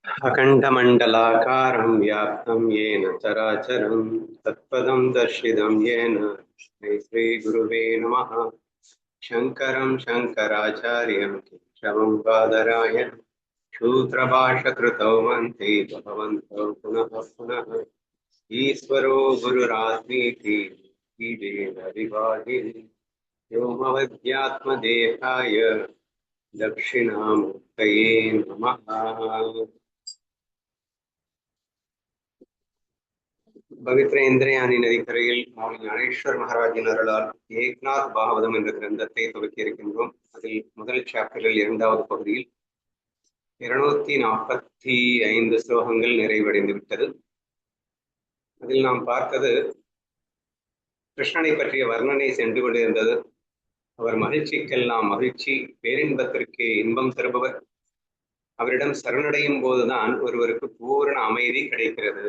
अखण्डमण्डलाकारं व्याप्तं येन चराचरं तत्पदं दर्शितं येन तस्मै श्रीगुरुवे नमः। शङ्करं शङ्कराचार्यं केशवं बादरायणं शूद्रभाषकृतौ वन्दे भगवन्तौ पुनः पुनः। ईश्वरो गुरुरात्मीति ईडेन विभागिनि व्योमवद्यात्मदेहाय दक्षिणामूर्तये नमः। பவித்ர இந்திரயானி நதிக்கரையில் மாமி ஞானேஸ்வர் மகாராஜின் அருளால் ஏக்நாத் பாகவதம் என்ற கிரந்தத்தை துவக்கி இருக்கின்றோம். அதில் முதல் சாப்டரில் இரண்டாவது பகுதியில் 245 ஸ்லோகங்கள் நிறைவடைந்து விட்டது. அதில் நாம் பார்த்தது கிருஷ்ணனை பற்றிய வர்ணனை சென்று கொண்டிருந்தது. அவர் மகிழ்ச்சிக்கெல்லாம் மகிழ்ச்சி, பேரின்பத்திற்கு இன்பம் தருபவர். அவரிடம் சரணடையும் போதுதான் ஒருவருக்கு பூரண அமைதி கிடைக்கிறது.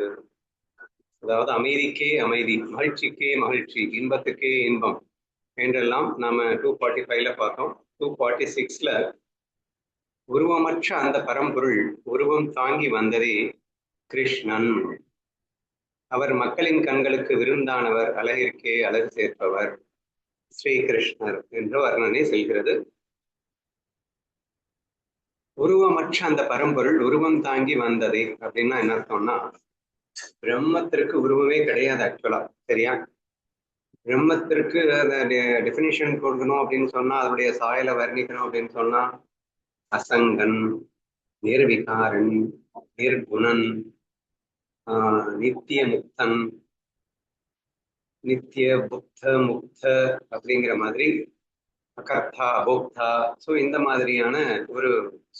அதாவது அமைதிக்கே அமைதி, மகிழ்ச்சிக்கே மகிழ்ச்சி, இன்பத்துக்கே இன்பம் என்றெல்லாம் நாம 245ல பார்த்தோம். 246ல உருவமற்ற அந்த பரம்பொருள் உருவம் தாங்கி வந்ததே கிருஷ்ணன். அவர் மக்களின் கண்களுக்கு விருந்தானவர், அழகிற்கே அழகு சேர்ப்பவர் ஸ்ரீ கிருஷ்ணர் என்ற வர்ணனை செல்கிறது. உருவமற்ற அந்த பரம்பொருள் உருவம் தாங்கி வந்ததே அப்படின்னா என்ன அர்த்தம்னா, பிரம்மத்திற்கு உருவமே கிடையாது ஆக்சுவலா, சரியா? பிரம்மத்திற்கு டெபினிஷன் கொடுக்கணும் அப்படின்னு சொன்னா, அதனுடைய சாயலை வர்ணிக்கணும் அப்படின்னு சொன்னா, அசங்கன், நிர்விகாரன், நிர்குணன், நித்திய முக்தன், நித்திய புத்த முக்த அப்படிங்கிற மாதிரி, அகர்த்தா அபோக்தா. ஸோ இந்த மாதிரியான ஒரு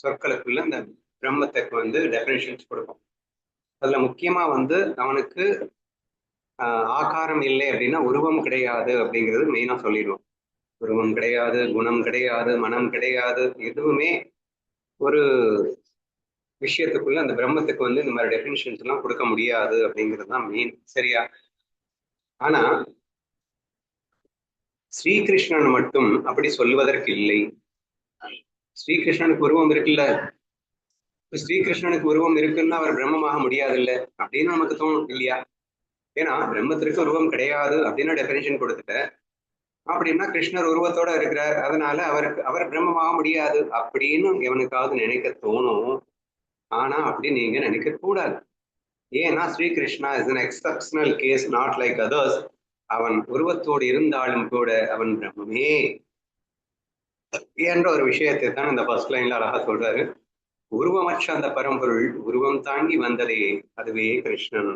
சொற்களுக்குள்ள இந்த பிரம்மத்துக்கு டெபினிஷன்ஸ் கொடுக்கும். அதுல முக்கியமா அவனுக்கு ஆகாரம் இல்லை அப்படின்னா உருவம் கிடையாது அப்படிங்கிறது மெயினா சொல்லிடுவோம். உருவம் கிடையாது, குணம் கிடையாது, மனம் கிடையாது, எதுவுமே ஒரு விஷயத்துக்குள்ள அந்த பிரம்மத்துக்கு இந்த மாதிரி டெபினிஷன்ஸ் எல்லாம் கொடுக்க முடியாது அப்படிங்கிறது தான் மெயின், சரியா? ஆனா ஸ்ரீகிருஷ்ணன் மட்டும் அப்படி சொல்லுவதற்கு இல்லை. ஸ்ரீகிருஷ்ணனுக்கு உருவம் இருக்குல்ல, ஸ்ரீகிருஷ்ணனுக்கு உருவம் இருக்குன்னா அவர் பிரம்மமாக முடியாது இல்லை அப்படின்னு நமக்கு தோணும் இல்லையா? ஏன்னா பிரம்மத்திற்கு உருவம் கிடையாது அப்படின்னு டெபினிஷன் கொடுத்துட்ட அப்படின்னா கிருஷ்ணர் உருவத்தோட இருக்கிறார், அதனால அவர் பிரம்மமாக முடியாது அப்படின்னு எவனுக்காவது நினைக்க தோணும். ஆனா அப்படி நீங்க நினைக்க கூடாது. ஏன்னா Srikrishna is an exceptional case, not like others. அவன் உருவத்தோடு இருந்தாலும் கூட அவன் பிரம்மே என்ற ஒரு விஷயத்தை தான் இந்த ஃபர்ஸ்ட் லைன்ல அழகா சொல்றாரு. உருவமற்ற அந்த பரம்பொருள் உருவம் தாங்கி வந்ததே அதுவே கிருஷ்ணன்.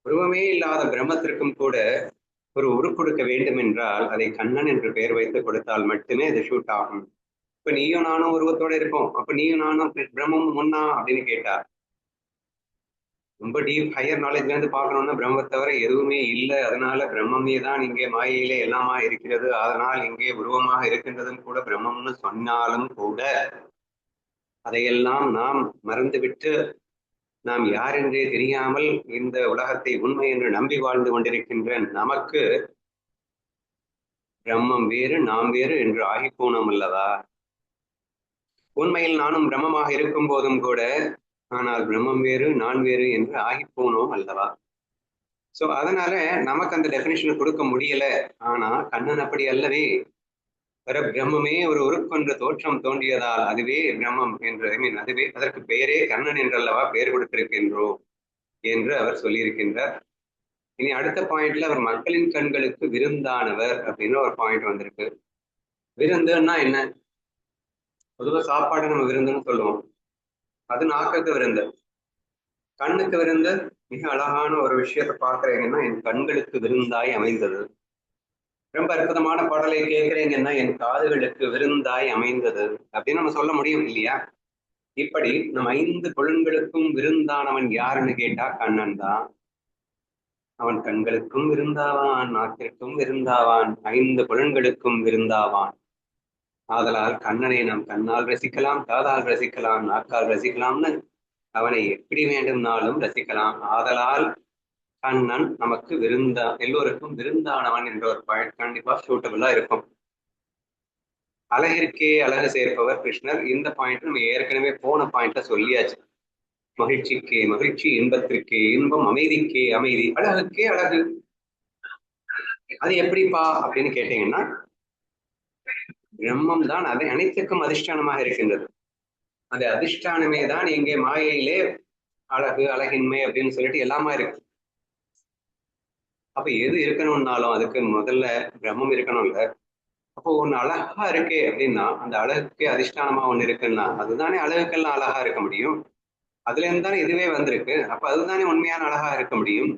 உருவமே இல்லாத பிரம்மத்திற்கும் கூட ஒரு உருக்கொடுக்க வேண்டும் என்றால் அதை கண்ணன் என்று பெயர் வைத்து கொடுத்தால் மட்டுமே அது ஷூட் ஆகும். இப்ப நீயும் நானும் உருவத்தோட இருக்கோம், அப்ப நீயும் நானும் பிரம்மம் முன்னா அப்படின்னு கேட்டா, ரொம்ப டீப் ஹையர் நாலேஜ்ல இருந்து பார்க்கணும்னா பிரம்ம தவிர எதுவுமே இல்லை, அதனால பிரம்மமே தான் இங்கே மாயையில எல்லாமா இருக்கிறது, அதனால் இங்கே உருவமாக இருக்கின்றதும் கூட பிரம்மம்னு சொன்னாலும் கூட அதையெல்லாம் நாம் மறந்துவிட்டு நாம் யார் என்றே தெரியாமல் இந்த உலகத்தை உண்மை என்று நம்பி வாழ்ந்து கொண்டிருக்கின்ற நமக்கு பிரம்மம் வேறு நாம் வேறு என்று ஆகி போனோம் அல்லவா? உண்மையில் நானும் பிரம்மமாக இருக்கும் போதும் கூட ஆனால் பிரம்மம் வேறு நான் வேறு என்று ஆகி போனோம் அல்லவா? சோ அதனால நமக்கு அந்த டெபினிஷன் கொடுக்க முடியல. ஆனா கண்ணன் அப்படி அல்லவே. வர பிரம்மமே ஒரு உருக்கொன்ற தோற்றம் தோன்றியதால் அதுவே பிரம்மம் என்று, அதுவே அதற்கு பெயரே கண்ணன் என்றல்லவா பெயர் கொடுத்திருக்கின்றோம் என்று அவர் சொல்லியிருக்கின்றார். இனி அடுத்த பாயிண்ட்ல அவர் மக்களின் கண்களுக்கு விருந்தானவர் அப்படின்னு ஒரு பாயிண்ட் வந்திருக்கு. விருந்துன்னா என்ன? பொதுவாக சாப்பாடு நம்ம விருந்துன்னு சொல்லுவோம், அது நாக்குக்கு விருந்து. கண்ணுக்கு விருந்து மிக அழகான ஒரு விஷயத்தை பார்க்கறீங்கன்னா என் கண்களுக்கு விருந்தாய் அமைந்தது. ரொம்ப அற்புதமான பாடலை கேட்கிறீங்கன்னா என் காதுகளுக்கு விருந்தாய் அமைந்தது அப்படின்னு நம்ம சொல்ல முடியும் இல்லையா? இப்படி நம்ம 5 புலன்களுக்கும் விருந்தானவன் யாருன்னு கேட்டா கண்ணன் தான். அவன் கண்களுக்கும் விருந்தாவான், நாக்கிற்கும் விருந்தாவான், 5 புலன்களுக்கும் விருந்தாவான். ஆதலால் கண்ணனை நாம் கண்ணால் ரசிக்கலாம், காதால் ரசிக்கலாம், நாக்கால் ரசிக்கலாம்னு அவனை எப்படி வேண்டும்னாலும் ரசிக்கலாம். ஆதலால் கண்ணன் நமக்கு எல்லோருக்கும் விருந்தானவன் என்ற ஒரு பாயிண்ட் கண்டிப்பா சூட்டபிளா இருக்கும். அழகிற்கே அழகு சேர்ப்பவர் கிருஷ்ணர். இந்த பாயிண்ட் நம்ம ஏற்கனவே போன பாயிண்ட்ல சொல்லியாச்சு. மகிழ்ச்சிக்கே மகிழ்ச்சி, இன்பத்திற்கே இன்பம், அமைதிக்கே அமைதி, அழகுக்கே அழகு. அது எப்படிப்பா அப்படின்னு கேட்டீங்கன்னா, பிரம்மம் தான் அதை அனைத்துக்கும் அதிஷ்டானமாக இருக்கின்றது. அந்த அதிஷ்டானமே தான் இங்கே மாயையிலே அழகு, அழகின்மை அப்படின்னு சொல்லிட்டு எல்லாமா இருக்கு. அப்ப எது இருக்கணும்னாலும் அதுக்கு முதல்ல பிரம்மம் இருக்கணும்ல. அப்போ ஒண்ணு அழகா இருக்கே அப்படின்னா அந்த அழகுக்கே அதிஷ்டானமா ஒண்ணு இருக்குன்னா அதுதானே அழகுக்கெல்லாம் அழகா இருக்க முடியும். அதுல இருந்து தானே இதுவே வந்திருக்கு. அப்ப அதுதானே உண்மையான அழகா இருக்க முடியும்.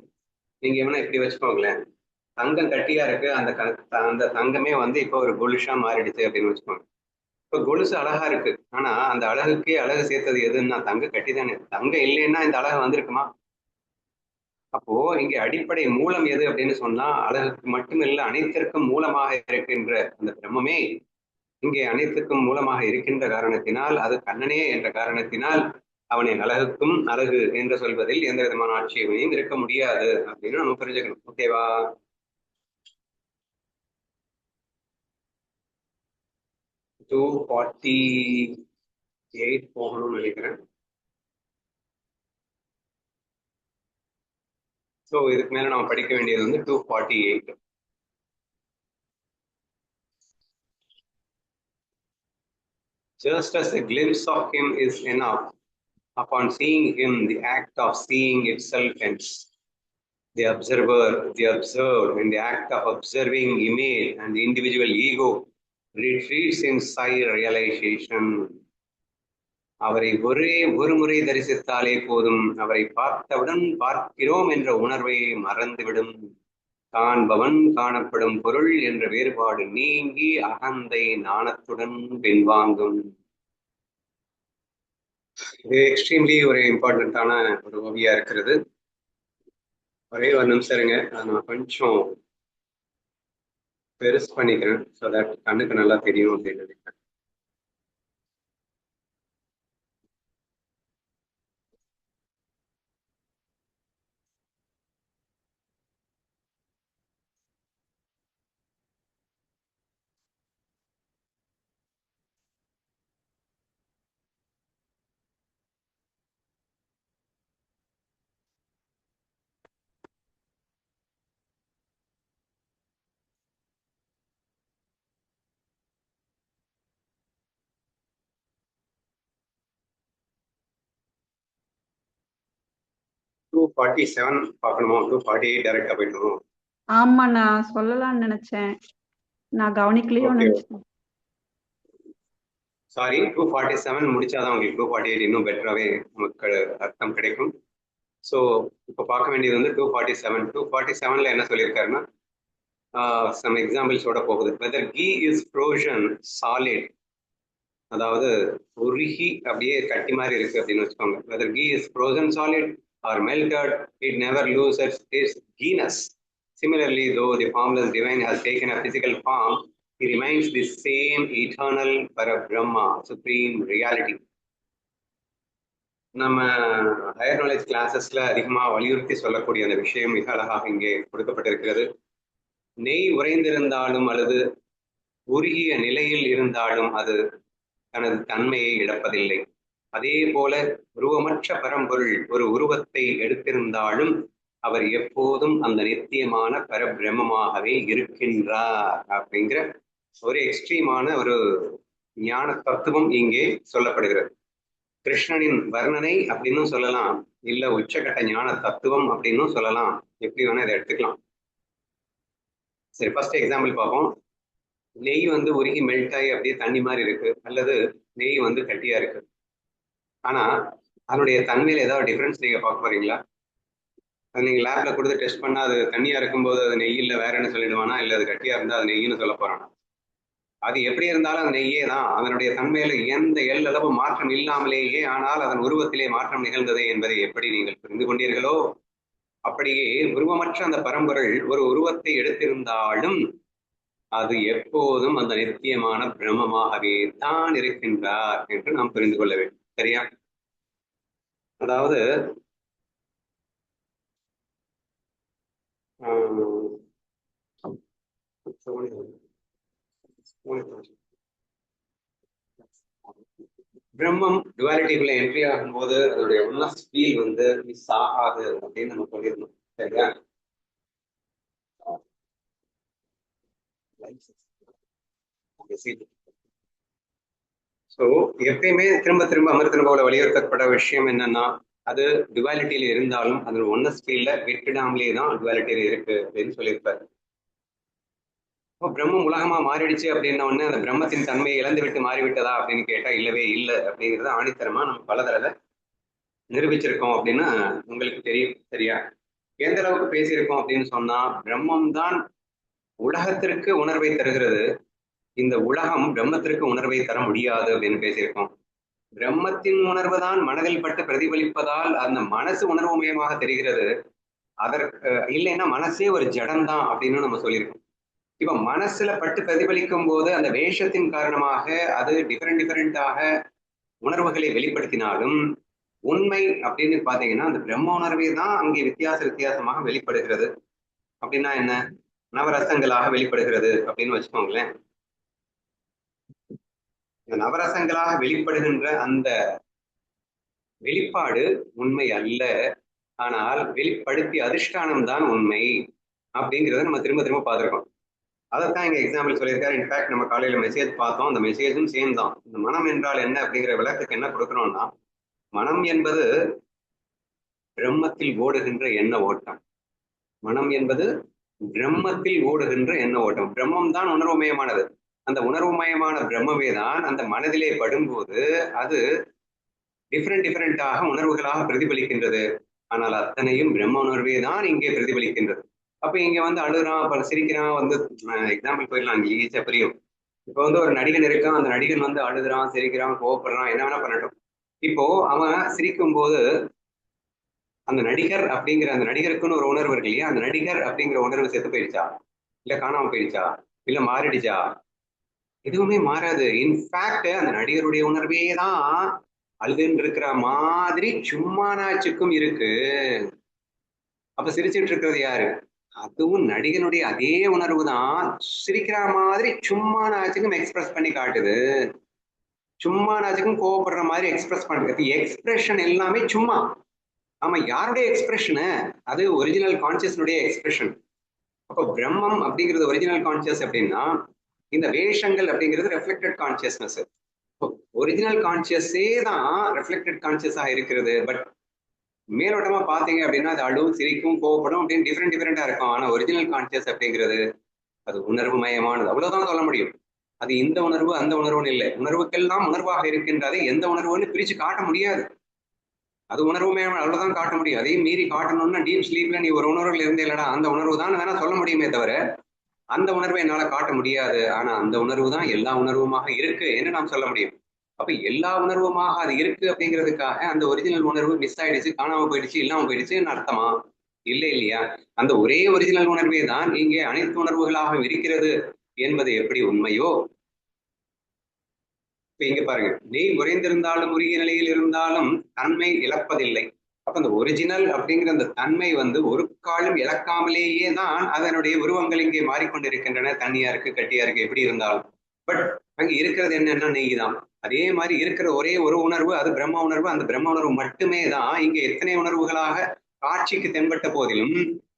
நீங்க வேணா இப்படி வச்சுக்கோங்களேன், தங்கம் கட்டியா இருக்கு, அந்த தங்கமே வந்து இப்போ ஒரு கொலுஷா மாறிடுச்சு அப்படின்னு வச்சுக்கோங்க. இப்ப கொலுசு அழகா இருக்கு, ஆனா அந்த அழகுக்கே அழகு சேர்த்தது எதுன்னா தங்க கட்டி தானே. தங்கம் இல்லைன்னா இந்த அழகு வந்திருக்குமா? அப்போ இங்க அடிப்படை மூலம் எது அப்படின்னு சொன்னா அழகுக்கு மட்டுமில்ல அனைத்திற்கும் மூலமாக இருக்கின்ற அந்த பிரம்மமே இங்கே அனைத்துக்கும் மூலமாக இருக்கின்ற காரணத்தினால், அது கண்ணனே என்ற காரணத்தினால் அவனை அழகுக்கும் அழகு என்று சொல்வதில் எந்த விதமான ஆட்சேபனையும் இருக்க முடியாது அப்படின்னு நம்ம புரிஞ்சுக்கணும். ஓகேவா? 248 போகணும்னு நினைக்கிறேன். ஸோ இதுக்கு மேல நம்ம படிக்க வேண்டியது வந்து 248. Just as a glimpse of him is enough, upon seeing him, the act of seeing itself ends. The observer, the observed, and the act of observing image and the individual ego retreats in sight realization. அவரை ஒரே ஒரு முறை தரிசித்தாலே போதும், அவரை பார்த்தவுடன் பார்க்கிறோம் என்ற உணர்வை மறந்துவிடும். காண்பவன் காணப்படும் பொருள் என்ற வேறுபாடு நீங்கி அகந்தை நாணத்துடன் பின்வாங்கும். இது எக்ஸ்ட்ரீம்லி ஒரு இம்பார்ட்டன்டான ஒரு ஓவியா இருக்கிறது. ஒரே ஒரு நிமிஷம் இருங்க, நான் கொஞ்சம் பெருசு பண்ணிக்கிறேன், ஸோ தட் கண்ணுக்கு நல்லா தெரியும் அப்படின்னு நினைக்கிறேன். டூ 47 பார்க்கணுமா? 248 டைரக்டா போயிடணும். ஆமா, நான் சொல்லலாம்னு நினைச்சேன், நான் கவனிக்கலையோ நினைச்சேன். சாரி, 247 முடிச்சாதான் உங்களுக்கு 248 இன்னும் பெட்டராகவே நமக்கு அர்த்தம் கிடைக்கும். ஸோ இப்போ பார்க்க வேண்டியது வந்து 247. 247ல என்ன சொல்லியிருக்காருன்னா, சம் எக்ஸாம்பிள்ஸோட போகுது. Whether ghee is frozen solid, அதாவது உருகி அப்படியே கட்டி மாதிரி இருக்கு அப்படின்னு வச்சுக்கோங்க. Whether ghee is frozen solid or melted, it never loses its keenness. Similarly, though the formless divine has taken a physical form, he remains the same eternal Parabrahma, supreme reality. நம்ம higher knowledge கிளாஸஸ்ல அதிகமாக வலியுறுத்தி சொல்லக்கூடிய அந்த விஷயம் மிக அழகாக இங்கே கொடுக்கப்பட்டிருக்கிறது. நெய் உறைந்திருந்தாலும் அல்லது உருகிய நிலையில் இருந்தாலும் அது தனது தன்மையை இழப்பதில்லை. அதே போல உருவமற்ற பரம்பொருள் ஒரு உருவத்தை எடுத்திருந்தாலும் அவர் எப்போதும் அந்த நித்தியமான பரபிரம்மமாகவே இருக்கின்றார் அப்படிங்கிற ஒரு எக்ஸ்ட்ரீமான ஒரு ஞான தத்துவம் இங்கே சொல்லப்படுகிறது. கிருஷ்ணனின் வர்ணனை அப்படின்னு சொல்லலாம், இல்ல உச்சகட்ட ஞான தத்துவம் அப்படின்னு சொல்லலாம், எப்படி வேணா இதை எடுத்துக்கலாம். சரி, ஃபர்ஸ்ட் எக்ஸாம்பிள் பார்ப்போம். நெய் வந்து உருகி மெல்ட் ஆகி அப்படியே தண்ணி மாதிரி இருக்கு, அல்லது நெய் வந்து கட்டியா இருக்கு. ஆனா அதனுடைய தன்மையில ஏதாவது டிஃபரன்ஸ் நீங்க பார்க்க போறீங்களா? அது நீங்க லேப்ல கொடுத்து டெஸ்ட் பண்ணா அது தண்ணியா இருக்கும்போது அது நெய் இல்லை வேற என்ன சொல்லிடுவானா, இல்லை அது கட்டியா இருந்தா அது நெய்ன்னு சொல்ல போறானா? அது எப்படி இருந்தாலும் அது நெய்யே தான். அதனுடைய தன்மையில எந்த எல்லளவு மாற்றம் இல்லாமலேயே, ஆனால் அதன் உருவத்திலே மாற்றம் நிகழ்ந்தது என்பதை எப்படி நீங்கள் புரிந்து கொண்டீர்களோ, அப்படியே உருவமற்ற அந்த பரம்பொருள் ஒரு உருவத்தை எடுத்திருந்தாலும் அது எப்போதும் அந்த நித்தியமான பிரம்மமாகவே தான் இருக்கின்றார் என்று நாம் புரிந்து கொள்ள வேண்டும். சரியா? அதாவது பிரம்மம் டுவாலிட்டிக்குள்ள என்ட்ரி ஆகும்போது அதோடைய ஒன்னஸ் ஃபீல் வந்து மிஸ் ஆகாது அப்படின்னு நம்ம சொல்லியிருந்தோம். சரியா? ஸோ எப்பயுமே திரும்ப திரும்ப அமிர்தனுபவல வலியுறுத்தப்பட விஷயம் என்னன்னா, அது டுவாலிட்டியில இருந்தாலும் அதோட ஒன்னஸ் ஃபீல்ல விட்டுடாமலே தான் டுவாலிட்டியில இருக்கு அப்படின்னு சொல்லியிருப்பாரு. இப்போ பிரம்மம் உலகமா மாறிடுச்சு அப்படின்ன உடனே அந்த பிரம்மத்தின் தன்மையை இழந்து விட்டு மாறிவிட்டதா அப்படின்னு கேட்டா இல்லவே இல்லை அப்படிங்கிறத ஆணித்தரமா நம்ம பல தடவை நிரூபிச்சிருக்கோம் அப்படின்னு உங்களுக்கு தெரியும். சரியா? எந்த அளவுக்கு பேசியிருக்கோம் அப்படின்னு சொன்னா, பிரம்மம் தான் உலகத்திற்கு உணர்வை தருகிறது, இந்த உலகம் பிரம்மத்திற்கு உணர்வை தர முடியாது அப்படின்னு பேசியிருக்கோம். பிரம்மத்தின் உணர்வு தான் மனதில் பட்டு பிரதிபலிப்பதால் அந்த மனசு உணர்வுமயமாக தெரிகிறது, அதற்கு இல்லைன்னா மனசே ஒரு ஜடம் தான் அப்படின்னு நம்ம சொல்லியிருக்கோம். இப்ப மனசுல பட்டு பிரதிபலிக்கும் போது அந்த வேஷத்தின் காரணமாக அது டிஃபரெண்டாக உணர்வுகளை வெளிப்படுத்தினாலும் உண்மை அப்படின்னு பாத்தீங்கன்னா அந்த பிரம்ம உணர்வே தான் அங்கே வித்தியாசமாக வெளிப்படுகிறது. அப்படின்னா என்ன? நவரசங்களாக வெளிப்படுகிறது அப்படின்னு வச்சுக்கோங்களேன். இந்த நவரசங்களாக வெளிப்படுகின்ற அந்த வெளிப்பாடு உண்மை அல்ல, ஆனால் வெளிப்படுத்தி அதிஷ்டானம் தான் உண்மை அப்படிங்கிறத நம்ம திரும்ப திரும்ப பார்த்திருக்கோம். அதைத்தான் இங்க எக்ஸாம்பிள் சொல்லியிருக்காரு. இன்ஃபேக்ட் நம்ம காலையில மெசேஜ் பார்த்தோம், அந்த மெசேஜும் சேம் தான். இந்த மனம் என்றால் என்ன அப்படிங்கிற விளக்கத்துக்கு என்ன கொடுக்குறோம்னா, மனம் என்பது பிரம்மத்தில் ஓடுகின்ற எண்ண ஓட்டம். மனம் என்பது பிரம்மத்தில் ஓடுகின்ற எண்ண ஓட்டம். பிரம்மம் தான் உணர்வுமயமானது. அந்த உணர்வுமயமான பிரம்மமே தான் அந்த மனதிலே படும்போது அது டிஃபரெண்டாக உணர்வுகளாக பிரதிபலிக்கின்றது. ஆனால் அத்தனையும் பிரம்ம உணர்வே தான் இங்கே பிரதிபலிக்கின்றது. அப்ப இங்க வந்து அழுகிறான், அப்புறம் சிரிக்கிறான், வந்து எக்ஸாம்பிள் போயிடலாம், ஈஸியா புரியும். இப்ப வந்து ஒரு நடிகன் இருக்கான், அந்த நடிகன் வந்து அழுகிறான், சிரிக்கிறான், கோவப்படுறான், என்ன வேணா பண்ணட்டும். இப்போ அவன் சிரிக்கும் போது அந்த நடிகர் அப்படிங்கிற அந்த நடிகருக்குன்னு ஒரு உணர்வு இருக்கு இல்லையா? அந்த நடிகர் அப்படிங்கிற உணர்வு செத்து போயிடுச்சா, இல்ல காணாம போயிடுச்சா, இல்ல மாறிடுச்சா? எதுவுமே மாறாது. இன்ஃபேக்ட் அந்த நடிகருடைய உணர்வே தான் அழுதுன்னு இருக்கிற மாதிரி சும்மா நாச்சுக்கும் இருக்கு. அப்ப சிரிச்சுட்டு இருக்கிறது யாரு? அதுவும் நடிகனுடைய அதே உணர்வு தான் சிரிக்கிற மாதிரி சும்மா நாச்சுக்கும் எக்ஸ்பிரஸ் பண்ணி காட்டுது. சும்மா நாச்சுக்கும் கோவப்படுற மாதிரி எக்ஸ்பிரஸ் பண்றது. எக்ஸ்பிரஷன் எல்லாமே சும்மா. ஆமா, யாருடைய எக்ஸ்பிரஷனு? அது ஒரிஜினல் கான்சியஸ்னுடைய எக்ஸ்பிரஷன். அப்போ பிரம்மம் அப்படிங்கிறது ஒரிஜினல் கான்சியஸ் அப்படின்னா, இந்த வேஷங்கள் அப்படிங்கிறது ரெஃப்ளெக்டட் கான்சியஸ்னஸ். ஒரிஜினல் கான்சியஸே தான் ரெஃப்ளெக்டட் கான்சியஸா இருக்கிறது. பட் மேலோட்டமா பாத்தீங்க அப்படின்னா அது அழுவும், சிரிக்கும், கோவப்படும் அப்படின்னு டிஃபரெண்டா இருக்கும். ஆனா ஒரிஜினல் கான்சியஸ் அப்படிங்கிறது அது உணர்வு மயமானது, அவ்வளவுதான் சொல்ல முடியும். அது இந்த உணர்வு அந்த உணர்வுன்னு இல்லை. உணர்வுக்கெல்லாம் உணர்வாக இருக்கின்றது, எந்த உணர்வுன்னு பிரிச்சு காட்ட முடியாது. அது உணர்வு மயம், அவ்வளவுதான் காட்ட முடியும். அதையும் மீறி காட்டணும்னா டீப் ஸ்லீப்ல நீ ஒரு உணர்வுல இருந்தே இல்லடா, அந்த உணர்வு தான் வேணா சொல்ல முடியுமே தவிர அந்த உணர்வை என்னால காட்ட முடியாது. ஆனா அந்த உணர்வு தான் எல்லா உணர்வுமாக இருக்கு என்று நாம் சொல்ல முடியும். அப்ப எல்லா உணர்வுமாக அது இருக்கு அப்படிங்கிறதுக்காக அந்த ஒரிஜினல் உணர்வு மிஸ் ஆயிடுச்சு, காணாம போயிடுச்சு, இல்லாம போயிடுச்சுன்னு அர்த்தமா? இல்லை இல்லையா? அந்த ஒரே ஒரிஜினல் உணர்வே தான் இங்கே அனைத்து உணர்வுகளாக இருக்கிறது என்பது எப்படி உண்மையோ, இப்ப இங்க பாருங்க, நெய் உறைந்திருந்தாலும் உருகிய நிலையில் இருந்தாலும் தன்மை இழப்பதில்லை. அப்ப அந்த ஒரிஜினல் அப்படிங்கிற அந்த தன்மை வந்து ஒரு காலம் இழக்காமலேயே தான் அதனுடைய உருவங்கள் இங்கே மாறிக்கொண்டிருக்கின்றன. தண்ணியா இருக்கு, கட்டியா இருக்கு, எப்படி இருந்தாலும். பட் அங்க இருக்கிறது என்னன்னா நெய் தான். அதே மாதிரி இருக்கிற ஒரே ஒரு உணர்வு, அது பிரம்ம உணர்வு. அந்த பிரம்ம உணர்வு மட்டுமே தான் இங்க எத்தனை உணர்வுகளாக காட்சிக்கு தென்பட்ட போதிலும்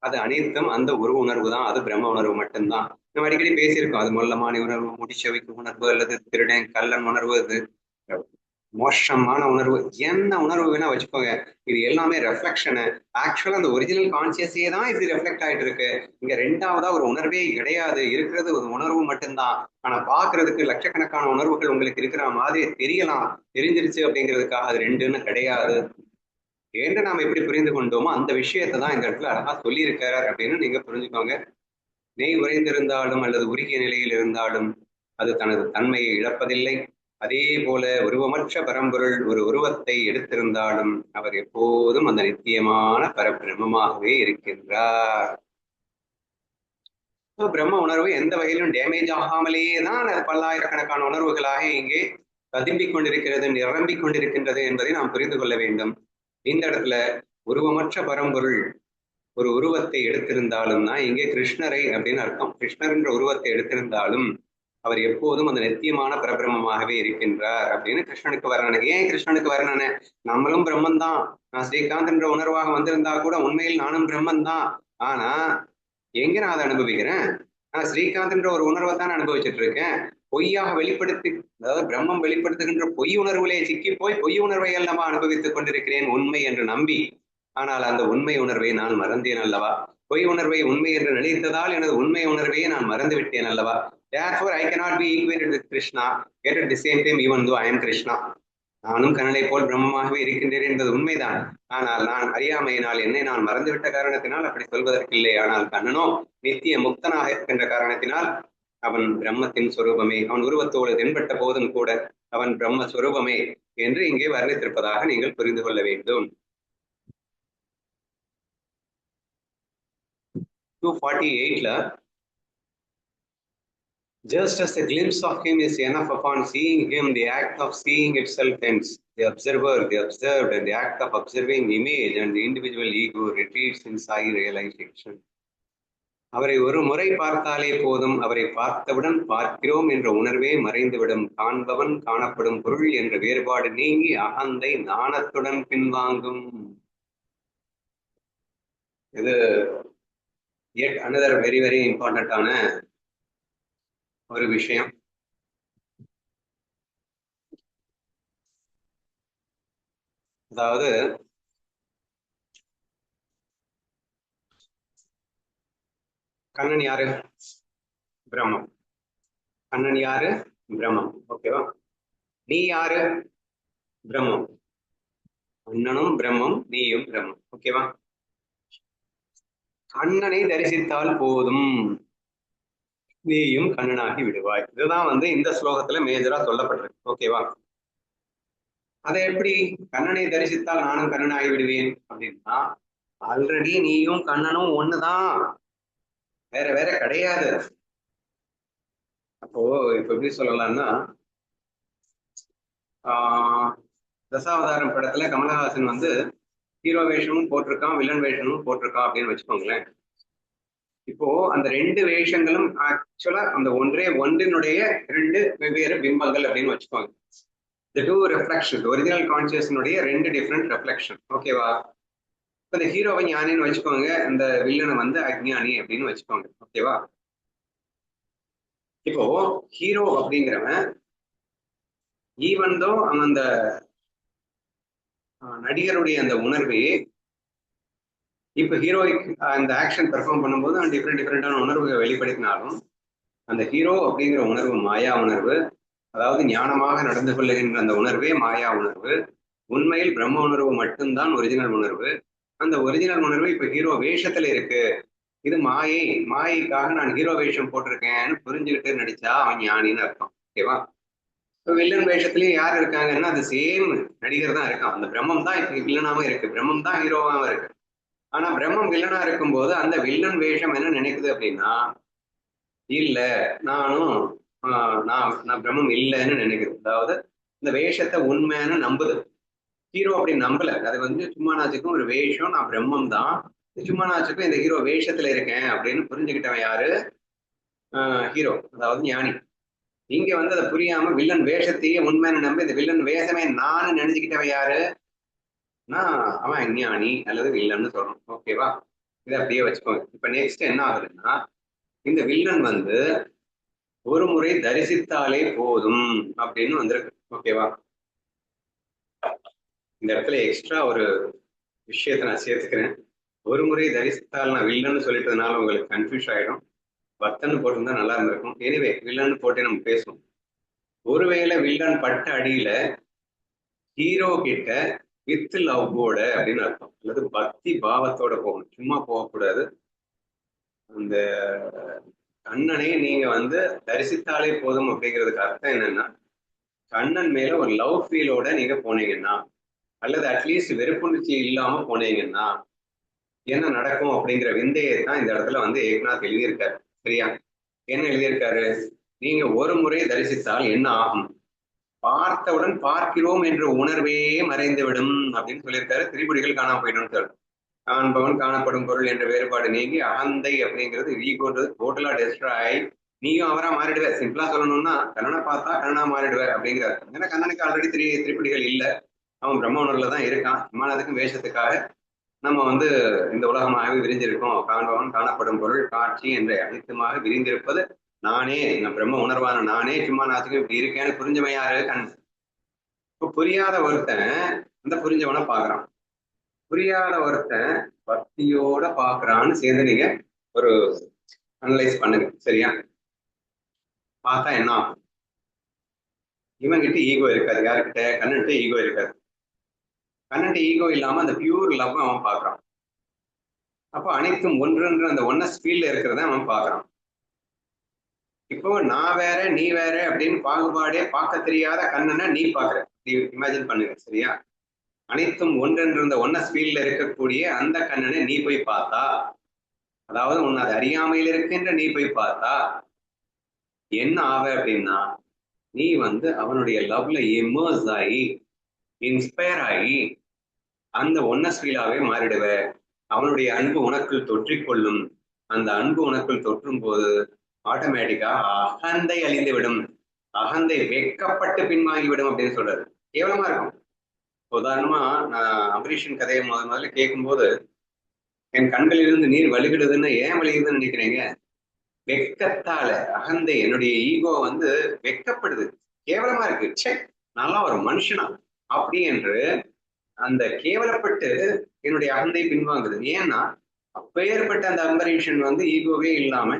அது அனைத்தும் அந்த ஒரு உணர்வு தான், அது பிரம்ம உணர்வு மட்டும்தான். நம்ம அடிக்கடி பேசியிருக்கோம், அது மொல்லமான உணர்வு, முடிச்சவைக்கு உணர்வு, அல்லது திருடன் கள்ளன் உணர்வு, அது மோசமான உணர்வு, என்ன உணர்வு வேணா வச்சுக்கோங்க, இது எல்லாமே ரெஃப்ளெக்ஷனு. ஆக்சுவலா அந்த ஒரிஜினல் கான்சியஸே தான் இது ரெஃப்ளெக்ட் ஆயிட்டு இருக்கு. இங்க ரெண்டாவதா ஒரு உணர்வே கிடையாது, இருக்கிறது ஒரு உணர்வு மட்டும்தான். ஆனா பாக்குறதுக்கு லட்சக்கணக்கான உணர்வுகள் உங்களுக்கு இருக்கிற மாதிரி தெரியலாம். தெரிஞ்சிருச்சு அப்படிங்கிறதுக்காக அது ரெண்டுன்னு கிடையாது என்று நாம எப்படி புரிந்து கொண்டோமோ அந்த விஷயத்தை தான் இந்த இடத்துல அழகா சொல்லியிருக்கிறார் அப்படின்னு நீங்க புரிஞ்சுக்கோங்க. நெய் உறைந்திருந்தாலும் அல்லது உருகிய நிலையில் இருந்தாலும் அது தனது தன்மையை இழப்பதில்லை. அதே போல உருவமற்ற பரம்பொருள் ஒரு உருவத்தை எடுத்திருந்தாலும் அவர் எப்போதும் அந்த நித்தியமான பரபிரம்மமாகவே இருக்கின்றார். பிரம்ம உணர்வு எந்த வகையிலும் டேமேஜ் ஆகாமலேயே தான் அது பல்லாயிரக்கணக்கான உணர்வுகளாக இங்கே ததும்பிக் கொண்டிருக்கிறது, நிரம்பிக் கொண்டிருக்கின்றது என்பதை நாம் புரிந்து கொள்ள வேண்டும். இந்த இடத்துல உருவமற்ற பரம்பொருள் ஒரு உருவத்தை எடுத்திருந்தாலும் தான் இங்கே கிருஷ்ணரை அப்படின்னு அர்த்தம். கிருஷ்ணர் என்ற உருவத்தை எடுத்திருந்தாலும் அவர் எப்போதும் அந்த நித்தியமான பரபிரம்மமாகவே இருக்கின்றார் அப்படின்னு கிருஷ்ணனுக்கு வர்ணனை. ஏன் கிருஷ்ணனுக்கு வர்ணனை? நம்மளும் பிரம்மன் தான், நான் ஸ்ரீகாந்த் என்ற உணர்வாக வந்திருந்தா கூட உண்மையில் நானும் பிரம்மன் தான். ஆனா எங்க நான் அதை அனுபவிக்கிறேன்? நான் ஸ்ரீகாந்த் என்ற ஒரு உணர்வை தான் அனுபவிச்சுட்டு இருக்கேன். பொய்யாக வெளிப்படுத்தி, அதாவது பிரம்மம் வெளிப்படுத்துகின்ற பொய் உணர்வுகளே சிக்கி போய் பொய் உணர்வை அல்லவா அனுபவித்துக் கொண்டிருக்கிறேன் உண்மை என்று நம்பி. ஆனால் அந்த உண்மை உணர்வை நான் மறந்தேன் அல்லவா? பொய் உணர்வை உண்மை என்று நினைத்ததால் எனது உண்மை உணர்வையே நான் மறந்து விட்டேன் அல்லவா? Therefore, I cannot be equated with Krishna, yet at the same time, even though I am Krishna. நானும் கண்ணனை போல் பிரம்மமாகவே இருக்கின்றேன் என்பது உண்மைதான். ஆனால் நான் அறியாமையினால் என்னை நான் மறந்துவிட்ட காரணத்தினால் அப்படி சொல்வதற்கில்லை. ஆனால் கண்ணனோ நித்திய முக்தனாக இருக்கின்ற காரணத்தினால் அவன் பிரம்மத்தின் சொரூபமே, அவன் உருவத்தோடு தென்பட்ட போதும் கூட அவன் பிரம்ம சொரூபமே என்று இங்கே வர்ணித்திருப்பதாக நீங்கள் புரிந்து கொள்ள வேண்டும். 248ல just as a glimpse of him is enough, upon seeing him the act of seeing itself ends. The observer, the observed, and the act of observing image and the individual ego retreats in sai realization. அவரை ஒரு முறை பார்த்தாலே போதும், அவரை பார்த்தவுடன் பார்க்கிறோம் என்ற உணர்வே மறைந்துவிடும். காண்பவன் காணப்படும் பொருள் என்ற வேறுபாடு நீங்கி அகந்தை நாணத்துடன் பின்வாங்கும். இது yet another very very important ஆன ஒரு விஷயம். அதாவது கண்ணன் யாரு? பிரம்மம். கண்ணன் யாரு? பிரம்மம். ஓகேவா? நீ யாரு? பிரம்மம். கண்ணனும் பிரம்மம், நீயும் பிரம்மம். ஓகேவா? கண்ணனை தரிசித்தால் போதும், நீயும் கண்ணனாகி விடுவாய். இதுதான் இந்த ஸ்லோகத்துல மேஜரா சொல்லப்பட்டிருக்கு. ஓகேவா? அதை எப்படி கண்ணனை தரிசித்தால் நானும் கண்ணனாகி விடுவேன் அப்படின்னா, ஆல்ரெடி நீயும் கண்ணனும் ஒண்ணுதான், வேற வேற கிடையாது. அப்போ இப்ப எப்படி சொல்லலாம்னா, தசாவதாரம் படத்துல கமலஹாசன் ஹீரோ வேஷமும் போட்டிருக்கான், வில்லன் வேஷமும் போட்டிருக்கான் அப்படின்னு வச்சுக்கோங்களேன். இப்போ அந்த ரெண்டு வேஷங்களும் ஆக்சுவலா அந்த ஒன்றினுடைய ரெண்டு வெவ்வேறு பிம்பங்கள் அப்படின்னு வச்சுக்கோங்க. The two reflections, ஒரிஜினல் கான்சியஸ்னுடைய ரெண்டு டிஃப்ரெண்ட் ரெஃப்ளெக்ஷன். ஓகேவா? இப்போ இந்த ஹீரோவை ஞானின்னு வச்சுக்கோங்க, இந்த வில்லனை அஜ்ஞானி அப்படின்னு வச்சுக்கோங்க. ஓகேவா? இப்போ ஹீரோ அப்படிங்கிறவன் ஈவன் தோ அவன் அந்த நடிகருடைய அந்த உணர்வே இப்ப ஹீரோயிக் அந்த ஆக்ஷன் பெர்ஃபார்ம் பண்ணும்போது அவன் டிஃப்ரெண்டான உணர்வுகள் வெளிப்படுத்தினாலும் அந்த ஹீரோ அப்படிங்கிற உணர்வு மாயா உணர்வு, அதாவது ஞானமாக நடந்து கொள்ளுகின்ற அந்த உணர்வே மாயா உணர்வு. உண்மையில் பிரம்ம உணர்வு மட்டும்தான் ஒரிஜினல் உணர்வு. அந்த ஒரிஜினல் உணர்வு இப்ப ஹீரோ வேஷத்துல இருக்கு. இது மாயைக்காக நான் ஹீரோ வேஷம் போட்டிருக்கேன்னு புரிஞ்சுக்கிட்டு நடிச்சா அவன் ஞானின்னு அர்த்தம். ஓகேவா? இப்போ வில்லன் வேஷத்துலயும் யார் இருக்காங்கன்னா அது சேம் நடிகர் தான் இருக்கான். அந்த பிரம்மம் தான் இப்ப வில்லனாவும் இருக்கு, பிரம்மம் தான் ஹீரோவாகவும் இருக்கு. ஆனா பிரம்மம் வில்லனா இருக்கும்போது அந்த வில்லன் வேஷம் என்ன நினைக்குது அப்படின்னா, இல்ல நான் பிரம்மம் இல்லைன்னு நினைக்குது. அதாவது இந்த வேஷத்தை உண்மைன்னு நம்புது. ஹீரோ அப்படி நம்பல. அது சும்மா நாச்சுக்கும் ஒரு வேஷம், நான் பிரம்மம் தான், சும்மா நாச்சுக்கும் இந்த ஹீரோ வேஷத்துல இருக்கேன் அப்படின்னு புரிஞ்சுக்கிட்டவன் யாரு? ஹீரோ, அதாவது ஞானி. இங்க அதை புரியாம வில்லன் வேஷத்தையே உண்மைன்னு நம்பி இந்த வில்லன் வேஷமே நான் நினைச்சுக்கிட்டவன் யாரு? அவன் அஞ்ஞானி அல்லது வில்லன்னு சொல்லணும். ஓகேவா? இதை அப்படியே வச்சுக்கோங்க. இப்ப நெக்ஸ்ட் என்ன ஆகுதுன்னா, இந்த வில்லன் ஒரு முறை தரிசித்தாலே போதும் அப்படின்னு வந்திருக்கு. ஓகேவா? இந்த இடத்துல எக்ஸ்ட்ரா ஒரு விஷயத்தை நான் சேர்த்துக்கிறேன். ஒரு முறை தரிசித்தால் நான் வில்லன்னு சொல்லிட்டதுனால உங்களுக்கு கன்ஃபியூஸ் ஆயிடும். பக்தன்னு போட்டிருந்தா நல்லா இருந்திருக்கும். எனிவே வில்லன்னு போட்டு நம்ம பேசுவோம். ஒருவேளை வில்லன் பட்ட அடியில ஹீரோ கிட்ட வித் லவ்வோட அப்படின்னு அர்த்தம், அல்லது பக்தி பாவத்தோட போகணும், சும்மா போகக்கூடாது. அந்த கண்ணனை நீங்க தரிசித்தாலே போதும் அப்படிங்கிறதுக்கு அர்த்தம் என்னன்னா, கண்ணன் மேல ஒரு லவ் ஃபீலோட நீங்க போனீங்கன்னா, அல்லது அட்லீஸ்ட் வெறுப்புணர்ச்சி இல்லாம போனீங்கன்னா என்ன நடக்கும் அப்படிங்கிற விந்தையை தான் இந்த இடத்துல ஏக்நாத் எழுதியிருக்காரு. சரியா? என்ன எழுதியிருக்காரு? நீங்க ஒரு முறை தரிசித்தால் என்ன ஆகும்? பார்த்தவுடன் பார்க்கிறோம் என்ற உணர்வே மறைந்துவிடும் அப்படின்னு சொல்லியிருக்காரு. திரிபுடிகள் காணாம போயிடும் சார். காண்பவன் காணப்படும் பொருள் என்ற வேறுபாடு நீங்கி அகந்தை அப்படிங்கிறது ஈகோன்றது டோட்டலா டெஸ்ட்ராய் நீயும் அவரா மாறிடுவ. சிம்பிளா சொல்லணும்னா கண்ணனை பார்த்தா கண்ணனா மாறிடுவ அப்படிங்கிறார். ஏன்னா கண்ணனுக்கு ஆல்ரெடி திருப்படிகள் இல்லை, அவன் பிரம்ம உணர்வுல தான் இருக்கான். விமானத்துக்கும் வேஷத்துக்காக நம்ம வந்து இந்த உலகமாகவே விரிஞ்சிருக்கோம். காண்பவன் காணப்படும் பொருள் காட்சி என்ற அனைத்துமாக விரிந்திருப்பது நானே, நான் பிரம்ம உணர்வான நானே சும்மா நாத்துக்கும் இப்படி இருக்கேன்னு புரிஞ்சவன் யாரு? கண். இப்போ புரியாத ஒருத்தன் அந்த புரிஞ்சவனை பாக்குறான், புரியாத ஒருத்தன் பக்தியோட பாக்குறான்னு சேர்ந்து நீங்க ஒரு அனலைஸ் பண்ணுங்க. சரியா? பார்த்தா என்ன ஆகும்? இவன்கிட்ட ஈகோ இருக்காது. யாருக்கிட்ட? கண்ணன்கிட்ட ஈகோ இருக்காது. கண்ணன்கிட்ட ஈகோ இல்லாம அந்த பியூர் லவ் அவன் பாக்குறான். அப்போ அனைத்தும் ஒன்றுன்ற அந்த ஒன்னஸ் ஃபீல்ல இருக்கிறத அவன் பாக்குறான். இப்போ நான் வேற நீ வேற அப்படின்னு பாகுபாடே பார்க்க தெரியாத கண்ணனை நீ பாக்குற. நீ இமேஜின் பண்ணுங்க. சரியா? அனைத்தும் ஒன்றென்ற அந்த ஒன்னஸ் ஃபீல்ல இருக்கக்கூடிய அந்த கண்ணனை நீ போய் பார்த்தா, அதாவது உன்னை அது அறியாமையில் இருக்கின்ற நீ போய் பார்த்தா என்ன ஆவ அப்படின்னா, நீ வந்து அவனுடைய லவ்ல இமர்ஸ் ஆகி இன்ஸ்பயர் ஆகி அந்த ஒன்னஸ் ஃபீலாவே மாறிடுவ. அவனுடைய அன்பு உனக்குள் தொற்றிக்கொள்ளும். அந்த அன்பு உனக்குள் தொற்றும் போது ஆட்டோமேட்டிக்கா அகந்தை அழிந்துவிடும். அகந்தை வெக்கப்பட்டு பின்வாங்கிவிடும் அப்படின்னு சொல்றாரு. கேவலமா இருக்கும். உதாரணமா நான் அம்பரீஷன் கதையை முதல்ல கேட்கும்போது என் கண்களிலிருந்து நீர் வலிகிடுதுன்னு ஏன் வலிகுதுன்னு நினைக்கிறீங்க? வெக்கத்தால அகந்தை, என்னுடைய ஈகோ வந்து வெக்கப்படுது. கேவலமா இருக்கு. சே, நல்லா ஒரு மனுஷனா அப்படி என்று அந்த கேவலப்பட்டு என்னுடைய அகந்தை பின்வாங்குது. ஏன்னா அப்பேற்பட்ட அந்த அம்பரீஷன் வந்து ஈகோவே இல்லாம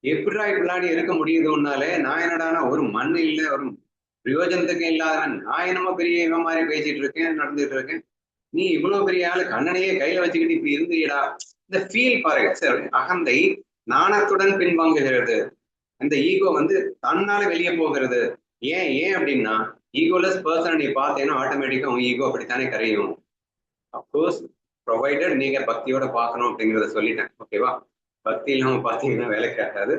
எப்படிடா இப்படி இருக்க முடியுது உன்னாலே? நான் என்னடானா ஒரு மண் இல்லை, ஒரு பிரயோஜனத்துக்கு இல்லாதவன், நான் என்னமோ பெரிய இவன் மாதிரி பேசிட்டு இருக்கேன், நடந்துட்டு இருக்கேன், நீ இவ்வளவு பெரிய ஆளு கண்ணனையே கையில வச்சுக்கிட்டு இப்படி இருந்தீடா. இந்த ஃபீல் பாருங்க சார். அகந்தை நாணத்துடன் பின்வாங்குகிறது. அந்த ஈகோ வந்து தன்னால வெளியே போகிறது. ஏன் ஏன் அப்படின்னா, ஈகோலெஸ் பர்சன் நீ பார்த்தேன்னா ஆட்டோமேட்டிக்கா உன் ஈகோ அப்படித்தானே கரையும். அப்கோர்ஸ் ப்ரொவைடட் நீங்க பக்தியோட பார்க்கணும் அப்படிங்கிறத சொல்லிட்டேன். ஓகேவா? பக்தி இல்லாம பார்த்தீங்கன்னா வேலைக்கு ஆகாது.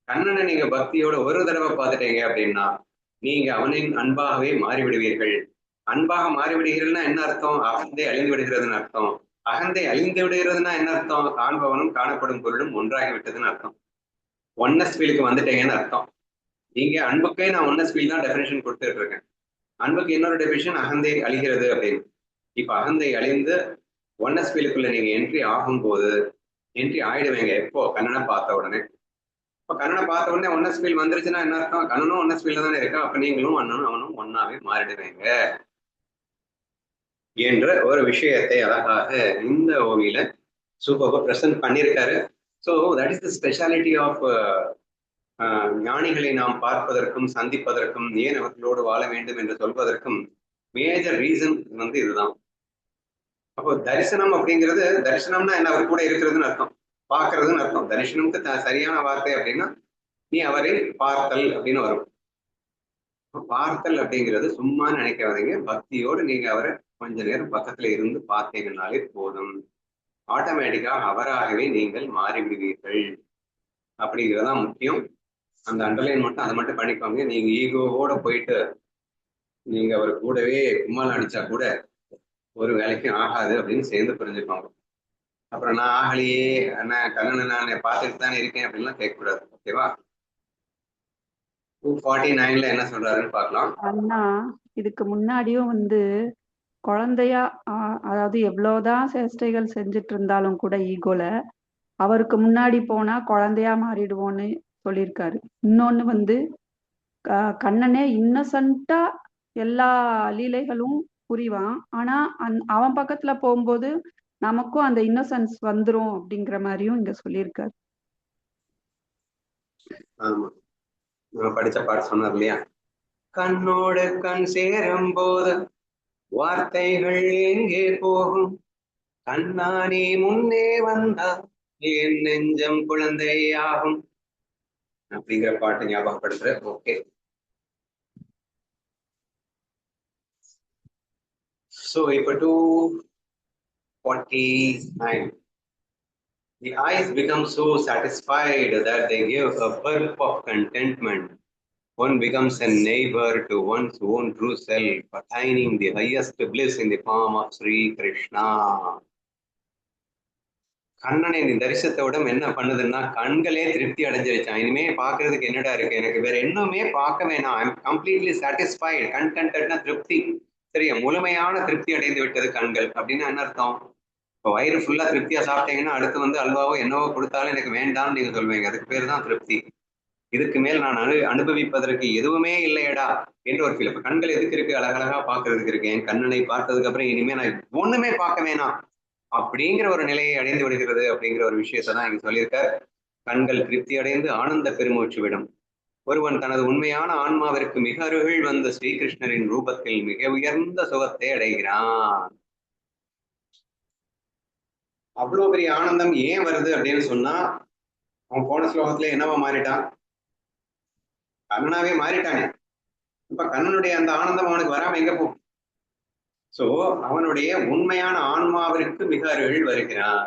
கண்ணனை நீங்க பக்தியோட ஒரு தடவை பார்த்துட்டீங்க அப்படின்னா நீங்க அவனின் அன்பாகவே மாறிவிடுவீர்கள். அன்பாக மாறிவிடுகிறதுனா என்ன அர்த்தம்? அகந்தை அழிந்து விடுகிறதுன்னு அர்த்தம். அகந்தை அழிந்து விடுகிறதுனா என்ன அர்த்தம்? காண்பவனும் காணப்படும் பொருளும் ஒன்றாகி விட்டதுன்னு அர்த்தம். ஒன்னஸ் ஃபீலுக்கு வந்துட்டீங்கன்னு அர்த்தம். நீங்க அன்புக்கே நான் ஒன்னஸ் ஃபீல் தான் டெஃபினேஷன் கொடுத்துட்டு இருக்கேன். அன்புக்கு இன்னொரு டெஃபினேஷன் அகந்தை அழிகிறது அப்படின்னு. இப்ப அகந்தை அழிந்து ஒன்னஸ் ஃபீலுக்குள்ள நீங்க என்ட்ரி ஆகும்போது என்ட்ரி ஆயிடுவேங்க. எப்போ? கண்ணனை பார்த்த உடனே. இப்போ கண்ணனை பார்த்த உடனே ஒன்னஸ் ஃபீல் வந்துருச்சுன்னா என்ன அர்த்தம்? கண்ணனும் ஒன்னஸ் ஃபீல்ல தானே இருக்கா. அப்ப நீங்களும் அண்ணனும் அவனும் ஒன்னாவே மாறிடுவேங்க என்ற ஒரு விஷயத்தை அழகாக இந்த ஓவியில சூப்பராக பிரசன்ட் பண்ணியிருக்காரு. So that is the speciality of ஞானிகளை நாம் பார்ப்பதற்கும் சந்திப்பதற்கும் ஏன் அவர்களோடு வாழ வேண்டும் என்று சொல்வதற்கும் மேஜர் ரீசன் வந்து இதுதான். அப்போ தரிசனம் அப்படிங்கிறது, தரிசனம்னா என்ன? அவர் கூட இருக்கிறதுன்னு அர்த்தம், பார்க்கறதுன்னு அர்த்தம். தரிசனம்க்கு சரியான வார்த்தை அப்படின்னா நீ அவரை பார்த்தல் அப்படின்னு வரும். பார்த்தல் அப்படிங்கிறது சும்மா நினைக்காதீங்க. பக்தியோடு நீங்க அவரை கொஞ்ச நேரம் பக்கத்துல இருந்து பார்த்தீங்கன்னாலே போதும். ஆட்டோமேட்டிக்கா அவராகவே நீங்கள் மாறிவிடுவீர்கள். அப்படிங்கிறதான் முக்கியம். அந்த அண்டர்லைன் மட்டும் அதை மட்டும் பண்ணிக்கோங்க. நீங்க ஈகோவோட போயிட்டு நீங்க அவர் கூடவே கும்மால் அடிச்சா கூட ஒரு வேலைக்கும் ஆகாது அப்படின்னு சேர்ந்து புரிஞ்சுக்கோங்க. அப்புறம் நான் ஆகலையே, நான் கண்ணனை நான் பார்த்துட்டு தானே இருக்கேன் அப்படின்லாம் கேட்கக்கூடாது. ஓகேவா? 249ல என்ன சொல்றாருன்னு பார்க்கலாம். அண்ணா இதுக்கு முன்னாடியும் வந்து குழந்தையா அதாவது எவ்வளவுதான் சேஷ்டைகள் செஞ்சுட்டு இருந்தாலும் கூட ஈகோல அவருக்கு முன்னாடி போனா குழந்தையா மாறிடுவோன்னு சொல்லியிருக்காரு. இன்னொன்னு வந்து கண்ணனே இன்னசென்ட்டா எல்லா லீலைகளும் புரிவான். ஆனா அவன் பக்கத்துல போகும்போது நமக்கும் அந்த இன்னசென்ஸ் வந்துரும் அப்படிங்கிற மாதிரியும் இங்க சொல்லியிருக்காரு. ஆமா, நம்ம படிச்ச பாட்டு சொன்னார் இல்லையா, கண்ணோடு கண் சேரும் போது வார்த்தைகள் எங்கே போகும், கண்ணானி முன்னே வந்தா என் நெஞ்சம் குழந்தையாகும் அப்படிங்கிற பாட்டு ஞாபகப்படுத்துற. ஓகே, so இப்ப 249, the eyes become so satisfied that they give a burp of contentment. One becomes a neighbor to one's own true self, attaining the highest bliss in the form of Sri Krishna. கண்ணனின் தரிசனத்தோட என்ன பண்ணுதுன்னா கண்களே திருப்தி அடைஞ்சிருச்சான். இனிமே பாக்குறதுக்கு என்னடா இருக்கு, எனக்கு வேற இன்னுமே பார்க்க வேணாம், ஐ எம் கம்ப்ளீட்லி சாட்டிஸ்ஃபைடு. கண்டென்டட்னா திருப்தி, சரியா, முழுமையான திருப்தி அடைந்து விட்டது கண்கள். அப்படின்னா என்ன அர்த்தம்? இப்போ வயிறு ஃபுல்லா திருப்தியா சாப்பிட்டீங்கன்னா அடுத்து வந்து அல்வாவோ என்னவோ கொடுத்தாலும் எனக்கு வேண்டாம்னு நீங்க சொல்வீங்க. அதுக்கு பேர் தான் திருப்தி. இதுக்கு மேல் நான் அனுபவிப்பதற்கு எதுவுமே இல்லையடா என்று ஒரு ஃபீல். இப்ப கண்கள் எதுக்கு இருக்கு? அழகழகா பாக்குறதுக்கு இருக்கு. என் கண்ணனை பார்த்ததுக்கு அப்புறம் இனிமே நான் ஒண்ணுமே பார்க்க வேணாம் அப்படிங்கிற ஒரு நிலையை அடைந்து விடுகிறது அப்படிங்கிற ஒரு விஷயத்தை தான் இங்க சொல்லியிருக்கார். கண்கள் திருப்தி அடைந்து ஆனந்த பெருமூச்சு விடும். ஒருவன் தனது உண்மையான ஆன்மாவிற்கு மிக அருகில் வந்த ஸ்ரீகிருஷ்ணரின் ரூபத்தில் மிக உயர்ந்த சுகத்தை அடைகிறான். அவ்வளவு பெரிய ஆனந்தம் ஏன் வருது அப்படின்னு சொன்னா, அவன் போன ஸ்லோகத்துல என்னவா மாறிட்டான்? கண்ணனாவே மாறிட்டானே. இப்ப கண்ணனுடைய அந்த ஆனந்தம் அவனுக்கு வராம எங்க போகும்? சோ அவனுடைய உண்மையான ஆன்மாவிற்கு மிக அருகில் வருகிறான்.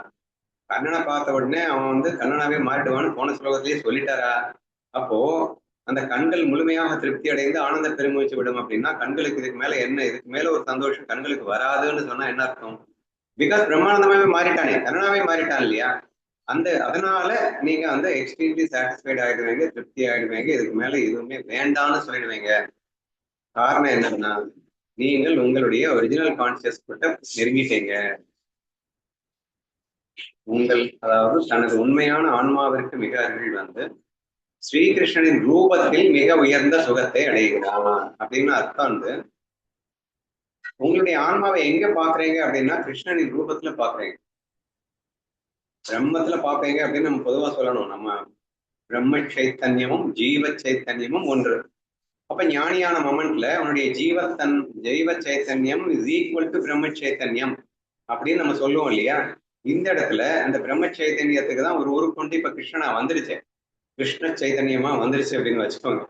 கண்ணனை பார்த்த உடனே அவன் வந்து கண்ணனாவே மாறிடுவான்னு போன ஸ்லோகத்திலேயே சொல்லிட்டாரா? அப்போ அந்த கண்கள் முழுமையாக திருப்தி அடைந்து ஆனந்த பெருமூச்சு விடும் அப்படின்னா கண்களுக்கு இதுக்கு மேல என்ன, இதுக்கு மேல ஒரு சந்தோஷம் கண்களுக்கு வராதுன்னு சொன்னா என்ன அர்த்தம்? பிகாஸ் பிரம்மானந்தமாவே மாறிட்டானே, கண்ணனாவே மாறிட்டான் இல்லையா? அதனால நீங்க வந்து எக்ஸ்ட்ரீம்லி சாட்டிஸ்ஃபைட் ஆயிடுவீங்க, திருப்தி ஆயிடுவீங்க, இதுக்கு மேல எதுவுமே வேண்டாம்னு சொல்லிடுவீங்க. காரணம் என்னன்னா நீங்கள் உங்களுடைய ஒரிஜினல் கான்சியஸ் கிட்ட நெருங்கிட்டீங்க. அதாவது தனது உண்மையான ஆன்மாவிற்கு மிக அருகில் வந்து ஸ்ரீகிருஷ்ணனின் ரூபத்தில் மிக உயர்ந்த சுகத்தை அடைகிறான் அப்படின்னு அர்த்தம். வந்து உங்களுடைய ஆன்மாவை எங்க பாக்குறீங்க அப்படின்னா கிருஷ்ணனின் ரூபத்துல பாக்குறீங்க, பிரம்மத்துல பாக்குறீங்க அப்படின்னு நம்ம பொதுவா சொல்லணும். நம்ம பிரம்ம சைத்தன்யமும் ஜீவ சைத்தன்யமும் ஒன்று. அப்ப ஞானியான மொமெண்ட்ல உன்னுடைய ஜெய்வ சைத்தன்யம் இஸ் ஈக்குவல் டு பிரம்ம சைத்தன்யம் அப்படின்னு நம்ம சொல்லுவோம் இல்லையா? இந்த இடத்துல அந்த பிரம்ம சைத்தன்யத்துக்கு தான் ஒரு உருக்கொண்டு இப்ப கிருஷ்ணனா வந்துருச்சு, கிருஷ்ண சைதன்யமா வந்துருச்சு அப்படின்னு வச்சுக்கோங்க,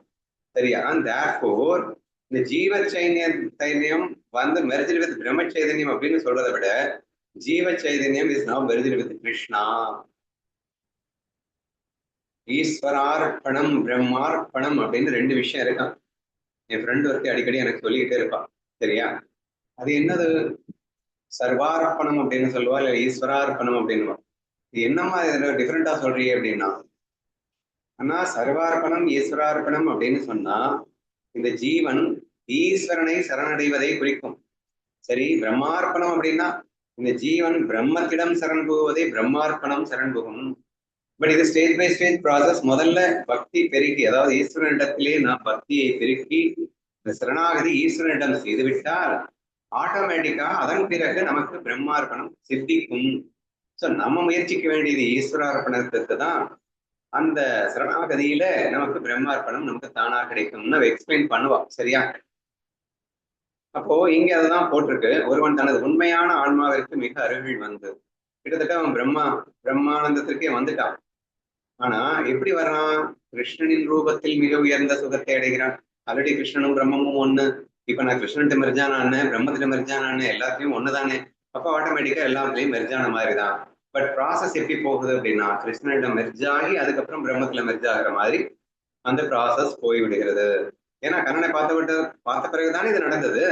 சரியா? therefore இந்த ஜீவ சைதன்யம் வந்து மெர்ஜ்டு வித் பிரம்ம சைதன்யம் அப்படின்னு சொல்றதை விட ஜீவ சைதன்யம் is now merged with Krishna. ஈஸ்வரார்ப்பணம் பிரம்மார்ப்பணம் அப்படின்னு ரெண்டு விஷயம் இருக்கான். என் ஃப்ரெண்ட் ஒருத்தி அடிக்கடி எனக்கு சொல்லிக்கிட்டே இருப்பான், சரியா? அது என்னது? சர்வார்ப்பணம் அப்படின்னு சொல்லுவா, இல்ல ஈஸ்வரார்ப்பணம் அப்படின்னு. இது என்னமா இதுல டிஃப்ரெண்டா சொல்றீங்க அப்படின்னா, ஆனா சர்வார்ப்பணம் ஈஸ்வரார்ப்பணம் அப்படின்னு சொன்னா இந்த ஜீவன் ஈஸ்வரனை சரணடைவதை குறிக்கும். சரி, பிரம்மார்ப்பணம் அப்படின்னா இந்த ஜீவன் பிரம்மத்திடம் சரண் புகுவதை பிரம்மார்ப்பணம் சரண் புகும். பட் இது ஸ்டேஜ் பை ஸ்டேஜ் ப்ராசஸ். முதல்ல பக்தி பெருக்கி, அதாவது ஈஸ்வரனிடத்திலே நான் பக்தியை பெருக்கி இந்த சரணாகதி ஈஸ்வரனிடம் செய்துவிட்டால் ஆட்டோமேட்டிக்கா அதன் பிறகு நமக்கு பிரம்மார்ப்பணம் சித்திக்கும். ஸோ நம்ம முயற்சிக்க வேண்டியது ஈஸ்வரார்ப்பணத்துக்கு தான். அந்த சரணாகதியில நமக்கு பிரம்மார்ப்பணம் நமக்கு தானா கிடைக்கும்னு எக்ஸ்பிளைன் பண்ணுவான், சரியா? அப்போ இங்க அதுதான் போட்டிருக்கு, ஒருவன் தனது உண்மையான ஆன்மாவிற்கு மிக அருகில் வந்து, கிட்டத்தட்ட அவன் பிரம்மானந்தத்திற்கே வந்துட்டான். ஆனா எப்படி வர்றான்? கிருஷ்ணனின் ரூபத்தில் மிக உயர்ந்த சுகத்தை அடைகிறான். ஆல்ரெடி கிருஷ்ணனும் பிரம்மமும் ஒண்ணு. இப்ப நான் கிருஷ்ணன்ட்டு மெர்ஜானான்னு பிரம்மத்திட்ட மெர்ஜானான்னு எல்லாத்தையும் ஒண்ணுதானே. அப்ப ஆட்டோமேட்டிக்கா எல்லாத்துலயும் மெர்ஜான மாதிரிதான். பட் ப்ராசஸ் எப்படி போகுது அப்படின்னா கிருஷ்ணனிடம் மெர்ஜாகி அதுக்கப்புறம் பிரம்மத்துல மெர்ஜாகிற மாதிரி அந்த ப்ராசஸ் போய்விடுகிறது. ஏன்னா கண்ணனை பார்த்த பிறகுதானே இது நடந்தது.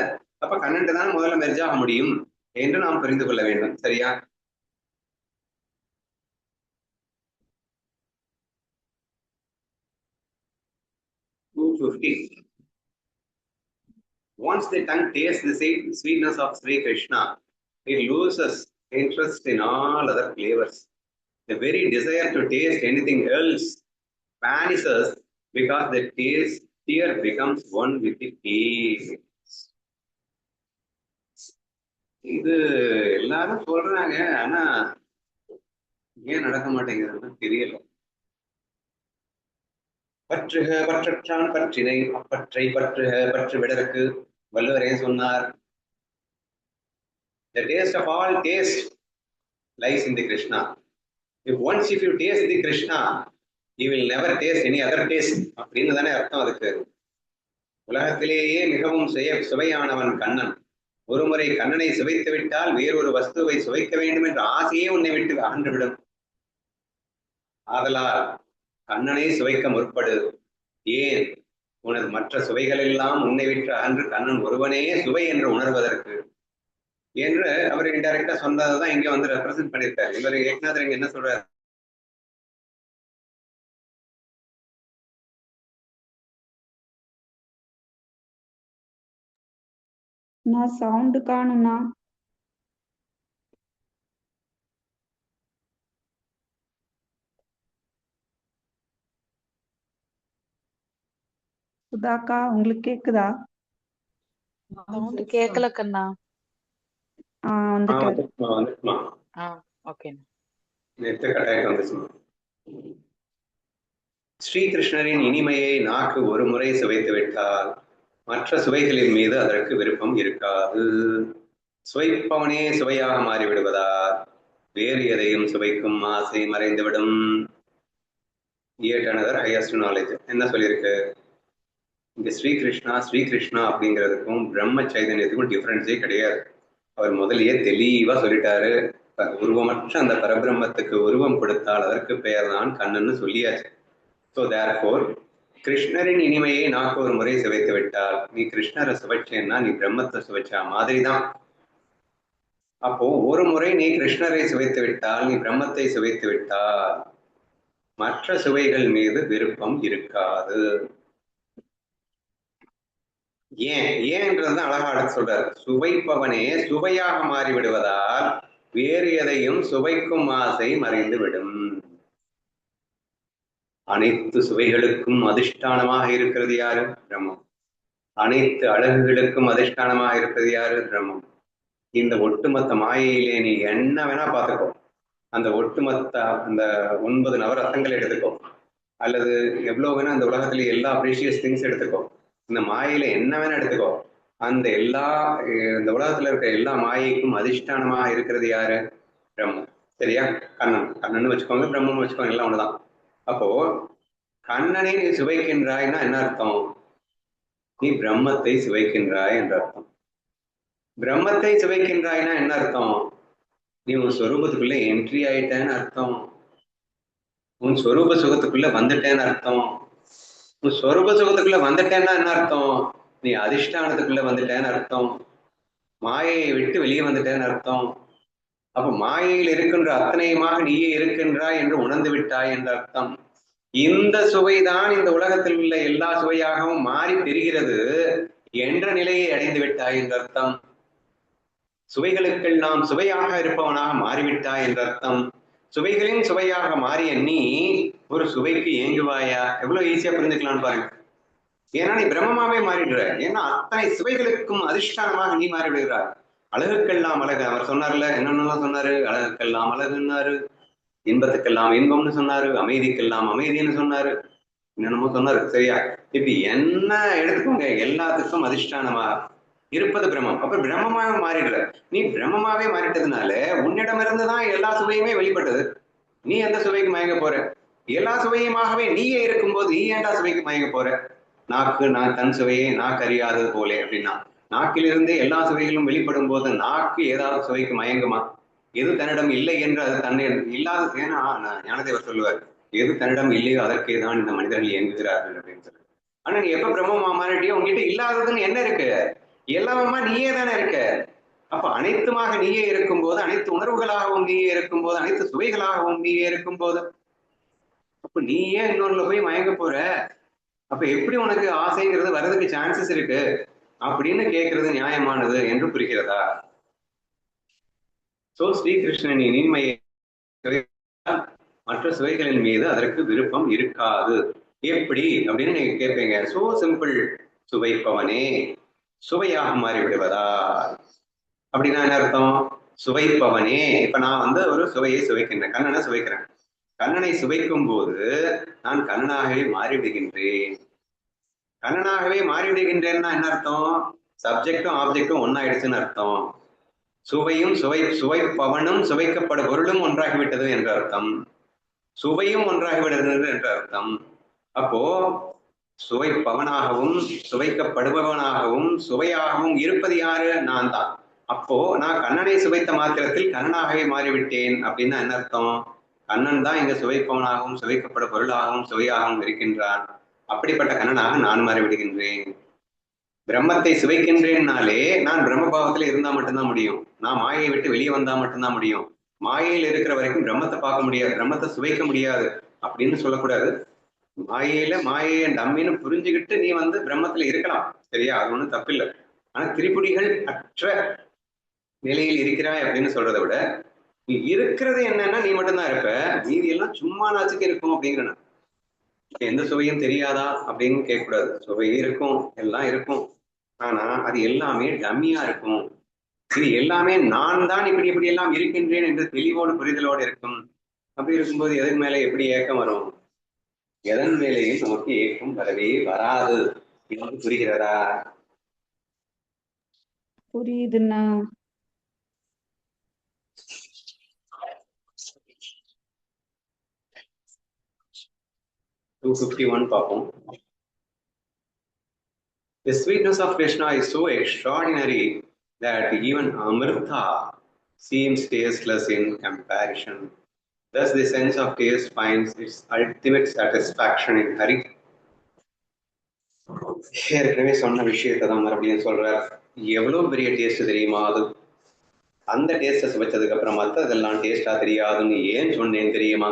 அப்ப கண்ணன்ட்டு தான் முதல்ல மெர்ஜாக முடியும் என்று நாம் புரிந்து கொள்ள வேண்டும், சரியா? Once the tongue tastes the sweetness of Sri Krishna, it loses interest in all other flavors. The very desire to taste anything else vanishes because the tastier becomes one with the taste. இது எல்லாரும் சொல்றாங்க, ஆனா ஏன் நடக்க மாட்டேங்கிறதுன்னு தெரியல. பற்றுக பற்றற்றான் பற்றினை அப்பற்றை பற்றுக பற்று விடற்கு வள்ளுவரே சொன்னார். The taste of all taste lies in the Krishna. If you taste the Krishna, you will never taste any other taste அப்படின்னு தானே அர்த்தம் அதுக்கு. உலகத்திலேயே மிகவும் சுவையானவன் கண்ணன். ஒருமுறை கண்ணனை சுவைத்து விட்டால் வேறொரு வஸ்துவை சுவைக்க வேண்டும் என்ற ஆசையே உன்னை விட்டு அகன்றுவிடும். ஆதலால் கண்ணனை சுவைக்க முற்படு. ஏன்? உனது மற்ற சுவைகள் எல்லாம் உன்னை விட்டு அகன்று கண்ணன் ஒருவனே சுவை என்று உணர்வதற்கு. என்று அவர் இன்டைரக்டா சொன்னதான் இங்க வந்து ரெப்ரசென்ட் பண்ணியிருக்காரு. இவர் ஏக்நாதர் இங்க என்ன சொல்றாரு? நான் சவுண்டு காணும்னா. சுதாக்கா உங்களுக்கு கேக்குதா? சவுண்ட் கேக்கல கண்ணா. வந்துட்டாரு. வந்துட்டுமா ஓகே. நெட்டு கட்டாயம் வந்துச்சுமா. ஸ்ரீகிருஷ்ணரின் இனிமையை நாக்கு ஒரு முறை சுவைத்து விட்டால் மற்ற சுவைகளின் மீது அதற்கு விருப்பம் இருக்காது. சுவைப்பவனே சுவையாக மாறிவிடுவதால் வேறு எதையும் சுவைக்கும் ஆசை மறைந்துவிடும். yet another highest knowledge என்ன சொல்லியிருக்கு இங்க? ஸ்ரீகிருஷ்ணா அப்படிங்கிறதுக்கும் பிரம்ம சைதன்யத்துக்கும் டிஃபரன்ஸே கிடையாது. அவர் முதலியே தெளிவா சொல்லிட்டாரு. உருவமற்ற அந்த பரபிரம்மத்துக்கு உருவம் கொடுத்தால் அதற்கு பெயர் தான் கண்ணன்னு சொல்லியாச்சு. ஸோ தேர்ஃபோர் கிருஷ்ணரின் இனிமையை நாக்கு ஒரு முறை சுவைத்து விட்டால் நீ கிருஷ்ணரை சுவைச்சேன்னா நீ பிரம்மத்தை சுவைச்சா மாதிரி தான். அப்போ ஒரு முறை நீ கிருஷ்ணரை சுவைத்து விட்டால் நீ பிரம்மத்தை சுவைத்து விட்டால் மற்ற சுவைகள் மீது விருப்பம் இருக்காது. ஏன்றதுதான் அழகா அடுத்து சொல்றாரு. சுவைப்பவனே சுவையாக மாறிவிடுவதால் வேறு எதையும் சுவைக்கும் ஆசை மறைந்து விடும். அனைத்து சுவைகளுக்கும் அதிஷ்டானமாக இருக்கிறது யாரு? பிரம்மம். அனைத்து அழகுகளுக்கும் அதிஷ்டானமாக இருக்கிறது யாரு? பிரம்மம். இந்த ஒட்டுமொத்த மாயையிலே நீ என்ன வேணா பார்த்துக்கோ. அந்த ஒட்டுமொத்த அந்த 9 நவரத்தங்களை எடுத்துக்கோ, அல்லது எவ்வளவு வேணா அந்த உலகத்துல எல்லா ப்ரீஷியஸ் திங்ஸ் எடுத்துக்கோ, இந்த மாயையில என்ன வேணா எடுத்துக்கோ. அந்த இந்த உலகத்துல இருக்க எல்லா மாயைக்கும் அதிஷ்டானமாக இருக்கிறது யாரு? பிரம்மம். சரியா? கண்ணன் வச்சுக்கோங்க, பிரம்மம் வச்சுக்கோங்க, எல்லாம் ஒண்ணுதான். அப்போ கண்ணனை நீ சுவைக்கின்றாய்னா என்ன அர்த்தம்? நீ பிரம்மத்தை சுவைக்கின்றாய் என்ற அர்த்தம். பிரம்மத்தை சுவைக்கின்றாய்னா என்ன அர்த்தம்? நீ உன் சொரூபத்துக்குள்ள என்ட்ரி ஆயிட்டேன்னு அர்த்தம். உன் சொரூப சுகத்துக்குள்ள வந்துட்டேன்னு அர்த்தம். உன் சொரூப சுகத்துக்குள்ள வந்துட்டேன்னா என்ன அர்த்தம்? நீ அதிஷ்டானத்துக்குள்ள வந்துட்டேன்னு அர்த்தம். மாயையை விட்டு வெளியே வந்துட்டேன்னு அர்த்தம். அப்ப மாயையில் இருக்கின்ற அத்தனையுமாக நீயே இருக்கின்றாய் என்று உணர்ந்து விட்டாய் என்ற அர்த்தம். இந்த சுவைதான் இந்த உலகத்தில் உள்ள எல்லா சுவையாகவும் மாறி தெரிகிறது என்ற நிலையை அடைந்து விட்டாய் என்ற அர்த்தம். சுவைகளுக்கெல்லாம் சுவையாக இருப்பவனாக மாறிவிட்டாய் என்ற அர்த்தம். சுவைகளின் சுவையாக மாறிய நீ ஒரு சுவைக்கு ஏங்குவாயா? எவ்வளவு ஈஸியா புரிஞ்சுக்கலாம்னு பாருங்க. ஏன்னா நீ பிரம்மமாவே மாறிடுற. ஏன்னா அத்தனை சுவைகளுக்கும் அதிஷ்டானமாக நீ மாறிவிடுகிறாய். அழகுக்கெல்லாம் அழகு. அவர் சொன்னார்ல, என்னென்னலாம் சொன்னாரு? அழகுக்கெல்லாம் அழகுன்னாரு, இன்பத்துக்கெல்லாம் இன்பம்னு சொன்னாரு, அமைதிக்கெல்லாம் அமைதின்னு சொன்னாரு, என்னென்னமோ சொன்னாரு. சரியா? இப்படி என்ன எடுத்துக்கோங்க, எல்லாத்துக்கும் அதிஷ்டானமா இருப்பது பிரம்மம். அப்ப பிரம்மமாக மாறிடுற. நீ பிரம்மமாவே மாறிட்டதுனால உன்னிடமிருந்துதான் எல்லா சுவையுமே வெளிப்பட்டது. நீ எந்த சுவைக்கு மயங்க போற? எல்லா சுவையுமாகவே நீயே இருக்கும்போது நீ ஏன்டா சுவைக்கு மயங்க போற? நான் தன் சுவையை நாக்கு அறியாதது போலே அப்படின்னா, நாக்கிலிருந்து எல்லா சுவைகளும் வெளிப்படும் போது நாக்கு ஏதாவது சுவைக்கு மயங்குமா? எது தன்னிடம் இல்லை என்று அது தன்னை இல்லாத. ஏன்னா ஞானதேவர் சொல்லுவார், எது தன்னிடம் இல்லையோ அதற்கே தான் இந்த மனிதர்கள் இயங்குகிறார்கள் அப்படின்னு சொல்லி. ஆனா நீ எப்ப பிரம்மமா மாறிட்டியோ உங்ககிட்ட இல்லாததுன்னு என்ன இருக்கு? எல்லாமா நீயே தானே இருக்க. அப்ப அனைத்துமாக நீயே இருக்கும்போது, அனைத்து உணர்வுகளாகவும் நீயே இருக்கும்போது, அனைத்து சுவைகளாகவும் நீயே இருக்கும்போது, அப்ப நீயே இன்னொருல போய் மயங்க போற. அப்ப எப்படி உனக்கு ஆசைங்கிறது வர்றதுக்கு சான்சஸ் இருக்கு அப்படின்னு கேட்கறது நியாயமானது என்று புரிகிறதா? சோ ஸ்ரீகிருஷ்ணன் இனிமையை மற்ற சுவைகளின் மீது அதற்கு விருப்பம் இருக்காது. எப்படி அப்படின்னு நீங்க கேட்பீங்க. So simple. சுவைப்பவனே சுவையாக மாறிவிடுவதா அப்படின்னா என்ன அர்த்தம்? சுவைப்பவனே. இப்ப நான் வந்து ஒரு சுவையை சுவைக்கின்றேன், கண்ணனை சுவைக்கிறேன். கண்ணனை சுவைக்கும் போது நான் கண்ணனாகவே மாறிவிடுகின்றேன். கண்ணனாகவே மாறிவிடுகின்றேன்னா என்ன அர்த்தம்? சப்ஜெக்டும் ஆப்ஜெக்டும் ஒன்னாயிடுச்சுன்னு அர்த்தம். சுவையும் சுவைப்பவனும் சுவைக்கப்படும் பொருளும் ஒன்றாகிவிட்டது என்ற அர்த்தம். சுவையும் ஒன்றாகிவிடுகிறது என்ற அர்த்தம். அப்போ சுவைப்பவனாகவும் சுவைக்கப்படுபவனாகவும் சுவையாகவும் இருப்பது யாரு? நான் தான். அப்போ நான் கண்ணனை சுவைத்த மாத்திரத்தில் கண்ணனாகவே மாறிவிட்டேன் அப்படின்னா என்ன அர்த்தம்? கண்ணன் தான் இங்க சுவைப்பவனாகவும் சுவைக்கப்பட பொருளாகவும் சுவையாகவும் இருக்கின்றான். அப்படிப்பட்ட கண்ணனாக நான் மாறிவிடுகின்றேன். பிரம்மத்தை சுவைக்கின்றேன்னாலே நான் நான் பிரம்மபாவத்துல இருந்தா மட்டும்தான் முடியும். நான் மாயையை விட்டு வெளியே வந்தா மட்டும்தான் முடியும். மாயையில் இருக்கிற வரைக்கும் பிரம்மத்தை பார்க்க முடியாது, பிரம்மத்தை சுவைக்க முடியாது அப்படின்னு சொல்லக்கூடாது. மாயையை தம்மின்னு புரிஞ்சுக்கிட்டு நீ வந்து பிரம்மத்துல இருக்கலாம், சரியா? அது ஒண்ணும் தப்பில்லை. ஆனா திரிபுடிகள் அற்ற நிலையில் இருக்கிறாய் அப்படின்னு சொல்றதை விட நீ இருக்கிறது என்னன்னா நீ மட்டும்தான் இருப்ப, மீதி எல்லாம் சும்மா நாச்சுக்கு இருக்கும் அப்படிங்கிறன. எந்த சுவையும் தெரியாதா அப்படின்னு கேட்கக்கூடாது. சுவை இருக்கும், எல்லாம் இருக்கும். ஆனா அது எல்லாமே டம்மியா இருக்கும். இது எல்லாமே நான் தான் இப்படி இப்படி எல்லாம் இருக்கின்றேன் என்று தெளிவோடு புரிதலோடு இருக்கும். அப்படி இருக்கும்போது எதன் மேல எப்படி ஏக்கம் வரும்? எதன் மேலேயும் நமக்கு ஏக்கம் வரவே வராது. இது புரிகிறதா? புரியுதுண்ணா. 251 பார்ப்போம். The sweetness of Krishna is so extraordinary that even Amrita seems tasteless in comparison. Thus, the sense of taste finds its ultimate satisfaction in Hari. ஏற்கனவே சொன்ன விஷயத்தை தான் மறுபடியும் சொல்றார். எவ்வளவு பெரிய டேஸ்ட் தெரியுமா அது? அந்த டேஸ்ட்டை சுவைச்சதுக்கு அப்புறம் மற்றதெல்லாம் டேஸ்டா தெரியாதுன்னு ஏன் சொன்னேன் தெரியுமா?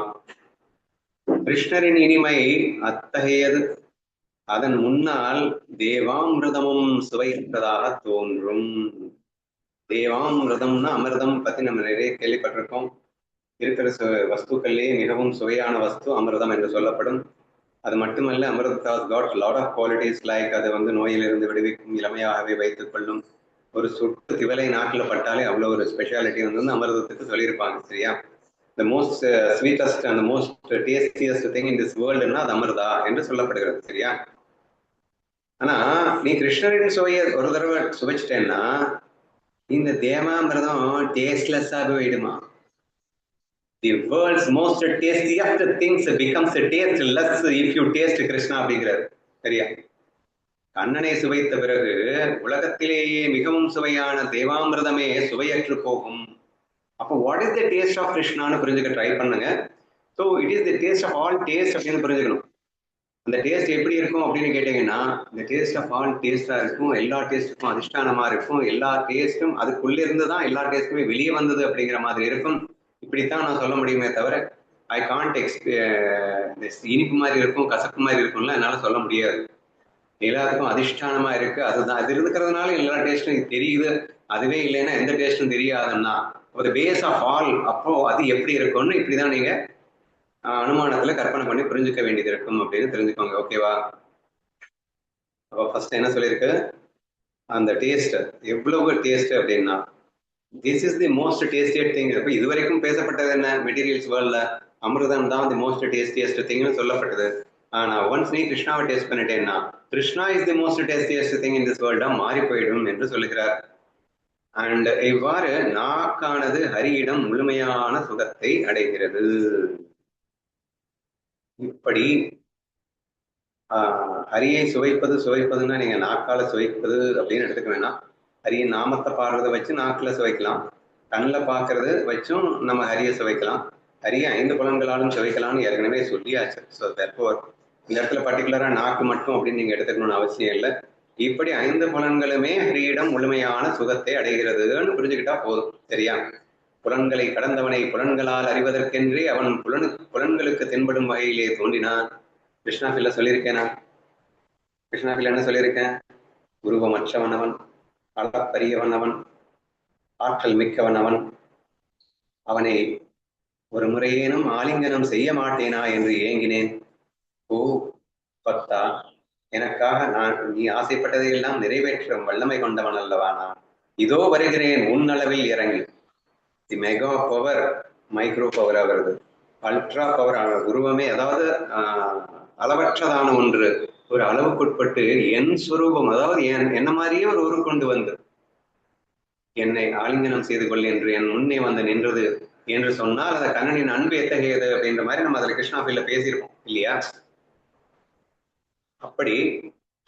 கிருஷ்ணரின் இனிமை அத்தகையது. அதன் முன்னால் தேவாமிர்தமும் சுவையற்றதாக தோன்றும். தேவாமிர்தம்னா அமிர்தம் பத்தி நம்ம நிறைய கேள்விப்பட்டிருக்கோம். இருக்கிற வஸ்துக்கள்லேயே மிகவும் சுவையான வஸ்து அமிர்தம் என்று சொல்லப்படும். அது மட்டுமல்ல, Amrita got lot of qualities. Like அது வந்து நோயிலிருந்து விடுவிக்கும், இளமையாகவே வைத்துக் கொள்ளும். ஒரு சொட்டு திவலை நாட்டில் பட்டாலே அவ்வளோ ஒரு ஸ்பெஷாலிட்டி வந்து அமிர்தத்துக்கு சொல்லியிருப்பாங்க, சரியா? The most sweetest and the most tastiest thing in this world னா அது அமிர்தா என்று சொல்லப்படுகிறது, சரியா? ஆனா நீ கிருஷ்ணரின் சுவையை ஒரு தடவை சுவைச்சிட்டேன்னா இந்த தேவாமிர்தம் டேஸ்ட்லெஸ்ஸாக போயிடுமா? The world's most tastiest things becomes tasteless if you taste Krishna அப்படிங்கிறது, சரியா? கண்ணனை சுவைத்த பிறகு உலகத்திலேயே மிகவும் சுவையான தேவாமிர்தமே சுவையற்று போகும். அப்போ what is the taste of கிருஷ்ணான்னு புரிஞ்சுக்க ட்ரை பண்ணுங்க. So it is the taste of all taste அப்படின்னு புரிஞ்சுக்கணும். அந்த டேஸ்ட் எப்படி இருக்கும் அப்படின்னு கேட்டீங்கன்னா, இந்த டேஸ்ட் ஆஃப் ஆல் டேஸ்டா இருக்கும், எல்லா டேஸ்ட்டுக்கும் அதிஷ்டானமா இருக்கும், எல்லா டேஸ்ட்டும் அதுக்குள்ள இருந்து தான் எல்லா டேஸ்ட்டுமே வெளியே வந்தது அப்படிங்கிற மாதிரி இருக்கும். இப்படித்தான் நான் சொல்ல முடியுமே தவிர ஐ கான்ட் இனிப்பு மாதிரி இருக்கும், கசப்பு மாதிரி இருக்கும்ல என்னால சொல்ல முடியாது. எல்லாருக்கும் அதிஷ்டானமா இருக்கு, அதுதான் அது இருக்கிறதுனால எல்லா டேஸ்டும் தெரியுது. அதுவே இல்லைன்னா எந்த டேஸ்டும் தெரியாதுன்னா ஒரு பேஸ் ஆஃப் ஆல். அப்போ அது எப்படி இருக்கும்னு இப்படிதான் நீங்க அனுமானத்துல கற்பனை பண்ணி புரிஞ்சுக்க வேண்டியது இருக்கும் அப்படின்னு தெரிஞ்சுக்கோங்க, ஓகேவா? அப்போ ஃபர்ஸ்ட் என்ன சொல்லியிருக்கு, அந்த டேஸ்ட் எவ்வளவு டேஸ்ட் அப்படின்னா this is the most tastiest thing. இப்போ இதுவரைக்கும் பேசப்பட்டது என்ன, மெட்டீரியல்ஸ் வேர்ல்ட்ல அமிர்தம் தான் தி மோஸ்ட் டேஸ்டியஸ்ட் திங்னு சொல்லப்பட்டது. ஆனா ஒன்ஸ் நீ கிருஷ்ணாவை டேஸ்ட் பண்ணிட்டேன்னா Krishna is the most tastiest thing in this வேர்ல்டா மாறி போயிடும் என்று சொல்லுகிறார். அண்ட் இவ்வாறு நாக்கானது ஹரியிடம் முழுமையான சுகத்தை அடைகிறது. இப்படி ஹரியை சுவைப்பதுன்னா நீங்க நாக்கால சுவைப்பது அப்படின்னு எடுத்துக்க வேணாம். ஹரியின் நாமத்தை பாடுறத வச்சு நாக்குல சுவைக்கலாம், கண்ணில் பார்க்கறது வச்சும் நம்ம ஹரியை சுவைக்கலாம், ஹரியை 5 புலன்களாலும் சுவைக்கலாம்னு ஏற்கனவே சொல்லியாச்சு. ஸோ தற்போது இந்த இடத்துல பர்டிகுலரா நாக்கு மட்டும் அப்படின்னு நீங்க எடுத்துக்கணும்னு அவசியம் இல்லை. இப்படி 5 புலன்களுமே ஹரியிடம் முழுமையான சுகத்தை அடைகிறதுன்னு புரிஞ்சுக்கிட்டா போதும், சரியா? புலன்களை கடந்தவனை புலன்களால் அறிவதற்கென்றே அவன் புலன்களுக்கு தென்படும் வகையிலே தோன்றினான். கிருஷ்ணாபில்ல சொல்லியிருக்கேனா? கிருஷ்ணாபில்ல என்ன சொல்லியிருக்கேன்? உருவமற்றவன் அவன், அளப்பரியவன் அவன், ஆற்றல் மிக்கவன் அவன். அவனை ஒரு முறையேனும் ஆலிங்கனம் செய்ய மாட்டேனா என்று ஏங்கினேன். ஓ பக்தா, எனக்காக நீ ஆசைப்பட்டதை எல்லாம் நிறைவேற்றும் வல்லமை கொண்டவன் அல்லவா நான். இதோ வருகிறேன் உன்னளவில் இறங்கி. தி மெகா பவர் மைக்ரோ பவர் ஆகிறது, அல்ட்ரா பவர் உருவமே, அதாவது அளவற்றதான ஒன்று ஒரு அளவுக்குட்பட்டு என் சுரூபம், அதாவது என்ன மாதிரியே ஒரு உருவம் கொண்டு வந்து என்னை ஆலிங்கனம் செய்து கொள் என்று என் முன்னே வந்து நின்றது என்று சொன்னால் அந்த கண்ணனின் அன்பு எத்தகையது அப்படின்ற மாதிரி நம்ம அதில் கிருஷ்ணாபில்ல பேசியிருப்போம் இல்லையா? அப்படி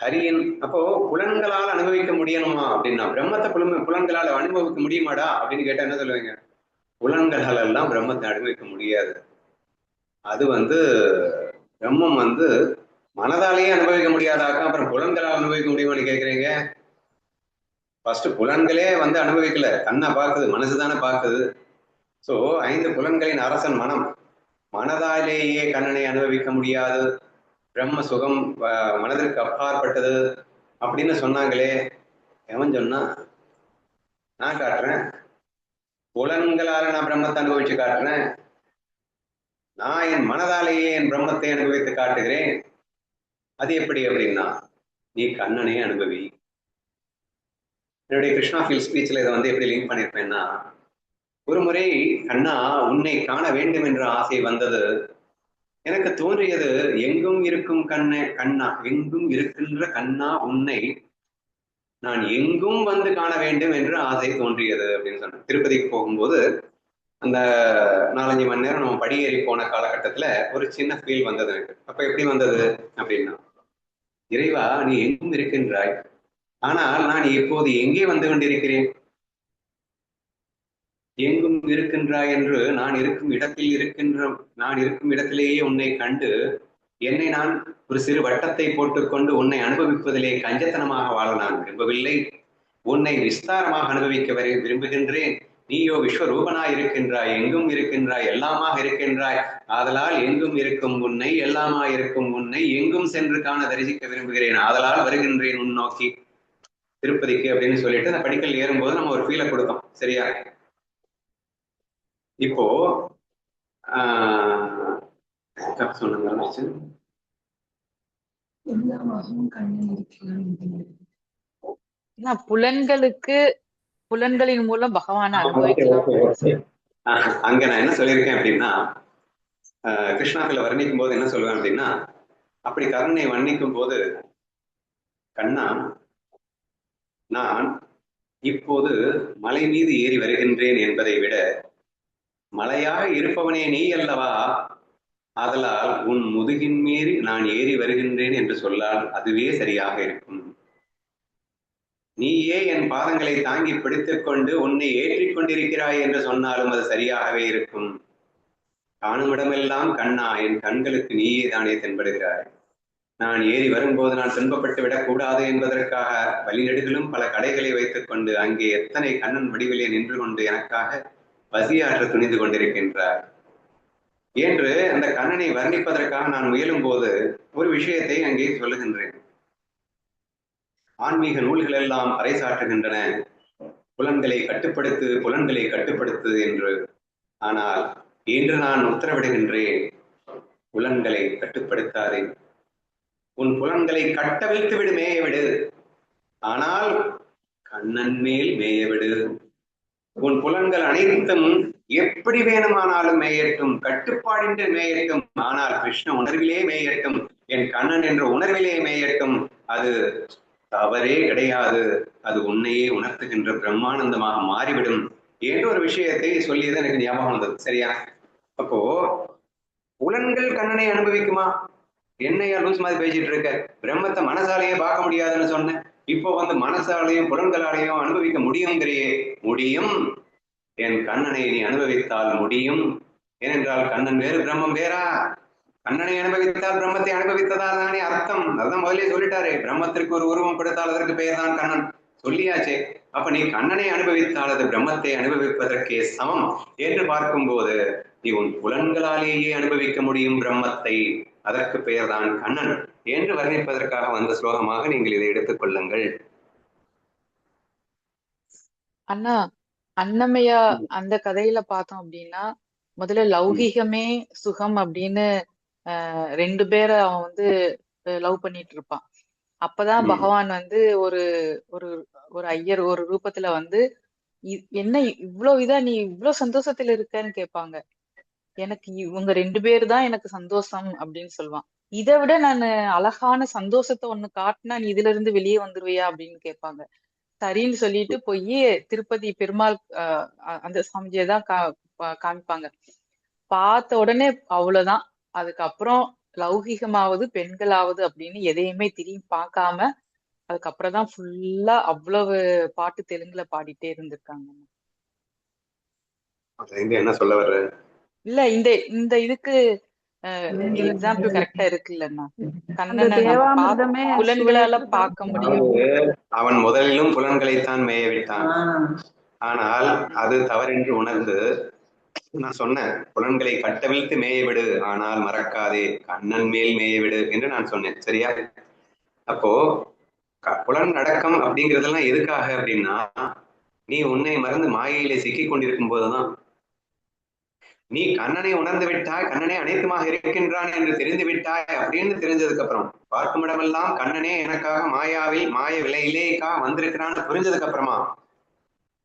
ஹரியின் அப்போ புலன்களால் அனுபவிக்க முடியணுமா அப்படின்னா, பிரம்மத்தை புலன்களால் அனுபவிக்க முடியுமாடா அப்படின்னு கேட்டா என்ன சொல்லுவீங்க? புலன்களால் எல்லாம் பிரம்மத்தை அனுபவிக்க முடியாது. அது பிரம்மம் மனதாலேயே அனுபவிக்க முடியாதாக்கா, அப்புறம் புலன்களால் அனுபவிக்க முடியுமான்னு கேட்குறீங்க. ஃபர்ஸ்ட் புலன்களே வந்து அனுபவிக்கல, கண்ணை பார்க்குது, மனசுதானே பார்க்குது. சோ 5 புலன்களின் அரசன் மனம். மனதாலேயே கண்ணனை அனுபவிக்க முடியாது, பிரம்ம சுகம் மனதிற்கு அப்பாற்பட்டது அப்படின்னு சொன்னாங்களே. எவன் சொன்னா? நான் காட்டுறேன். புலன்களால நான் பிரம்மத்தை அனுபவிச்சு காட்டுறேன். நான் என் மனதாலேயே என் பிரம்மத்தை அனுபவித்து காட்டுகிறேன். அது எப்படி அப்படின்னா, நீ கண்ணனே அனுபவி. என்னுடைய கிருஷ்ணா ஃபீல் ஸ்பீச்ல இதை வந்து எப்படி லிங்க் பண்ணியிருப்பேன்னா, ஒரு முறை கண்ணா உன்னை காண வேண்டும் என்ற ஆசை வந்தது. எனக்கு தோன்றியது, எங்கும் இருக்கும் கண்ணா, எங்கும் இருக்கின்ற கண்ணா உன்னை நான் எங்கும் வந்து காண வேண்டும் என்று ஆசை தோன்றியது அப்படின்னு சொன்னேன். திருப்பதிக்கு போகும்போது அந்த 4-5 மணி நேரம் நம்ம படியேறி போன காலகட்டத்துல ஒரு சின்ன ஃபீல் வந்தது எனக்கு. அப்ப எப்படி வந்தது அப்படின்னா, இறைவா நீ எங்கும் இருக்கின்றாய், ஆனால் நான் இப்போது எங்கே வந்து கொண்டிருக்கிறேன்? எங்கும் இருக்கின்றாய் என்று நான் இருக்கும் இடத்திலேயே உன்னை கண்டு என்னை நான் ஒரு சிறு வட்டத்தை போட்டுக்கொண்டு உன்னை அனுபவிப்பதிலே கஞ்சத்தனமாக வாழ நான் விரும்பவில்லை. உன்னை விஸ்தாரமாக அனுபவிக்க விரும்புகின்றேன். நீயோ விஸ்வரூபனாய் இருக்கின்றாய், எங்கும் இருக்கின்றாய், எல்லாமாக இருக்கின்றாய். ஆதலால் எங்கும் இருக்கும் உன்னை, எல்லாமா இருக்கும் உன்னை எங்கும் சென்று காண தரிசிக்க விரும்புகிறேன். ஆதலால் வருகின்றேன் உன் நோக்கி திருப்பதிக்கு அப்படின்னு சொல்லிட்டு அந்த படிக்கல் ஏறும்போது நம்ம ஒரு ஃபீலை கொடுத்தோம். சரியா? இப்போ சொன்னாங்க புலன்களின் மூலம் பகவானை அனுபவிக்கலாம். அங்க நான் என்ன சொல்லியிருக்கேன் அப்படின்னா, கிருஷ்ணாக்களை வர்ணிக்கும் போது என்ன சொல்லுவேன் அப்படின்னா, அப்படி கருணை வர்ணிக்கும் போது, கண்ணா நான் இப்போது மலை மீது ஏறி வருகின்றேன் என்பதை விட, மலையாக இருப்பவனே நீ அல்லவா, ஆதலால் உன் முதுகின் மீறி நான் ஏறி வருகின்றேன் என்று சொல்லால் அதுவே சரியாக இருக்கும். நீயே என் பாதங்களை தாங்கி பிடித்துக் கொண்டு உன்னை ஏற்றிக் கொண்டிருக்கிறாய் என்று சொன்னாலும் அது சரியாகவே இருக்கும். காணுமிடமெல்லாம் கண்ணா, என் கண்களுக்கு நீயே தானே தென்படுகிறாய். நான் ஏறி வரும்போது நான் துன்பப்பட்டு விடக்கூடாது என்பதற்காக வழிநெடுகிலும் பல கடைகளை வைத்துக் கொண்டு அங்கே எத்தனை கண்ணன் வடிவிலே நின்று கொண்டு எனக்காக பசியாற்ற துணிந்து கொண்டிருக்கின்றார் என்று அந்த கண்ணனை வர்ணிப்பதற்காக நான் முயலும் போது ஒரு விஷயத்தை அங்கே சொல்லுகின்றேன். ஆன்மீக நூல்கள் எல்லாம் பறைசாற்றுகின்றன, புலன்களை கட்டுப்படுத்து என்று. ஆனால் இன்று நான் உத்தரவிடுகின்றேன், புலன்களை கட்டுப்படுத்தாதே. உன் புலன்களை கட்டவிழ்த்து விடு, மேய விடு. ஆனால் கண்ணன் மேல் மேய விடு. உன் புலன்கள் அனைத்தும் எப்படி வேணுமானாலும் மேயட்டும், கட்டுப்பாடின்றி மேயட்டும். ஆனால் கிருஷ்ண உணர்விலே மேயட்டும், என் கண்ணன் என்ற உணர்விலே மேயட்டும். அது தவறே கிடையாது. அது உன்னையே உணர்த்துகின்ற பிரம்மானந்தமாக மாறிவிடும் என்ற ஒரு விஷயத்தை சொல்லியது எனக்கு ஞாபகம் வந்தது. சரியா? அப்போ புலன்கள் கண்ணனை அனுபவிக்குமா? என்னையா லூஸ் மாதிரி பேசிட்டு இருக்க? பிரம்மத்தை மனசாலேயே பார்க்க முடியாதுன்னு சொன்னேன். இப்போ வந்து மனசாலையும் புலன்களாலையும் அனுபவிக்க முடியுங்கிறையே. முடியும். என் கண்ணனை நீ அனுபவித்தால் முடியும். ஏனென்றால் கண்ணன் வேறு, பிரம்மம் வேறா? கண்ணனை அனுபவித்தால் பிரம்மத்தை அனுபவித்ததால் தானே அர்த்தம். அதுதான் முதலே சொல்லிட்டாரே, பிரம்மத்திற்கு ஒரு உருவம் கொடுத்தால் அதற்கு பெயர் தான் கண்ணன் சொல்லியாச்சே. அப்ப நீ கண்ணனை அனுபவித்தால் அது பிரம்மத்தை அனுபவிப்பதற்கே சமம் என்று பார்க்கும்போது நீ உன் புலன்களாலேயே அனுபவிக்க முடியும் பிரம்மத்தை. அதற்கு பெயர் தான் கண்ணன் என்று வர்ணிப்பதற்காக வந்த ஸ்லோகமாக நீங்கள் இதை எடுத்துக் கொள்ளுங்கள். அண்ணா, அன்னமயா அந்த கதையில பார்த்தோம் அப்படின்னா, முதல்ல லௌகிகமே சுகம் அப்படின்னு 2 பேரை அவன் வந்து லவ் பண்ணிட்டு இருப்பான். அப்பதான் பகவான் வந்து ஒரு ஒரு ஒரு ஐயர் ஒரு ரூபத்துல வந்து என்ன இவ்வளவு இதா நீ இவ்வளவு சந்தோஷத்துல இருக்கன்னு கேட்பாங்க. எனக்கு இவங்க 2 பேர் தான் எனக்கு சந்தோஷம் அப்படின்னு சொல்லுவான். இதை விட நான் அழகான சந்தோஷத்தை ஒண்ணு காட்டினா நீ இதுல இருந்து வெளியே வந்துருவியா அப்படின்னு கேட்பாங்க. சரின்னு சொல்லிட்டு போய் திருப்பதி பெருமாள் அந்த சாமிஜியை தான் காமிப்பாங்க. பார்த்த உடனே அவ்வளவுதான். அதுக்கப்புறம் லௌகிகமாவது பெண்களாவது அப்படின்னு எதையுமே திரும்பி பார்க்காம அதுக்கப்புறம் தான் ஃபுல்லா அவ்வளவு பாட்டு தெலுங்குல பாடிட்டே இருந்திருக்காங்க. என்ன சொல்ல வர்ற? இல்ல இந்த இதுக்கு எக்ஸாம்பிள் கரெக்டா இருக்குல்லண்ணா. அந்த கண்ணனை நம்ம தேவாமிர்தமே புலன்களால சுவையற்றதா பார்க்க முடியும். அவன் முதலிலும் புலன்களைத்தான் மேய விட்டான். ஆனால் அது தவறென்று உணர்ந்து நான் சொன்னேன், புலன்களை கட்டவிழ்த்து மேயவிடு, ஆனால் மறக்காதே கண்ணன் மேல் மேயவிடு என்று நான் சொன்னேன். சரியா? அப்போ புலன் அடக்கம் அப்படிங்கிறதெல்லாம் எதுக்காக அப்படின்னா, நீ உன்னை மறந்து மாயையிலே சிக்கி கொண்டிருக்கும் போதுதான். நீ கண்ணனை உணர்ந்து விட்டாய், கண்ணனே அனைத்துமாக இருக்கின்றான் என்று தெரிந்து விட்டாய் அப்படின்னு தெரிஞ்சதுக்கு அப்புறம், பார்க்கும் இடமெல்லாம் கண்ணனே எனக்காக மாயாவில் மாய விலையிலேக்காக வந்திருக்கிறான்னு புரிஞ்சதுக்கு அப்புறமா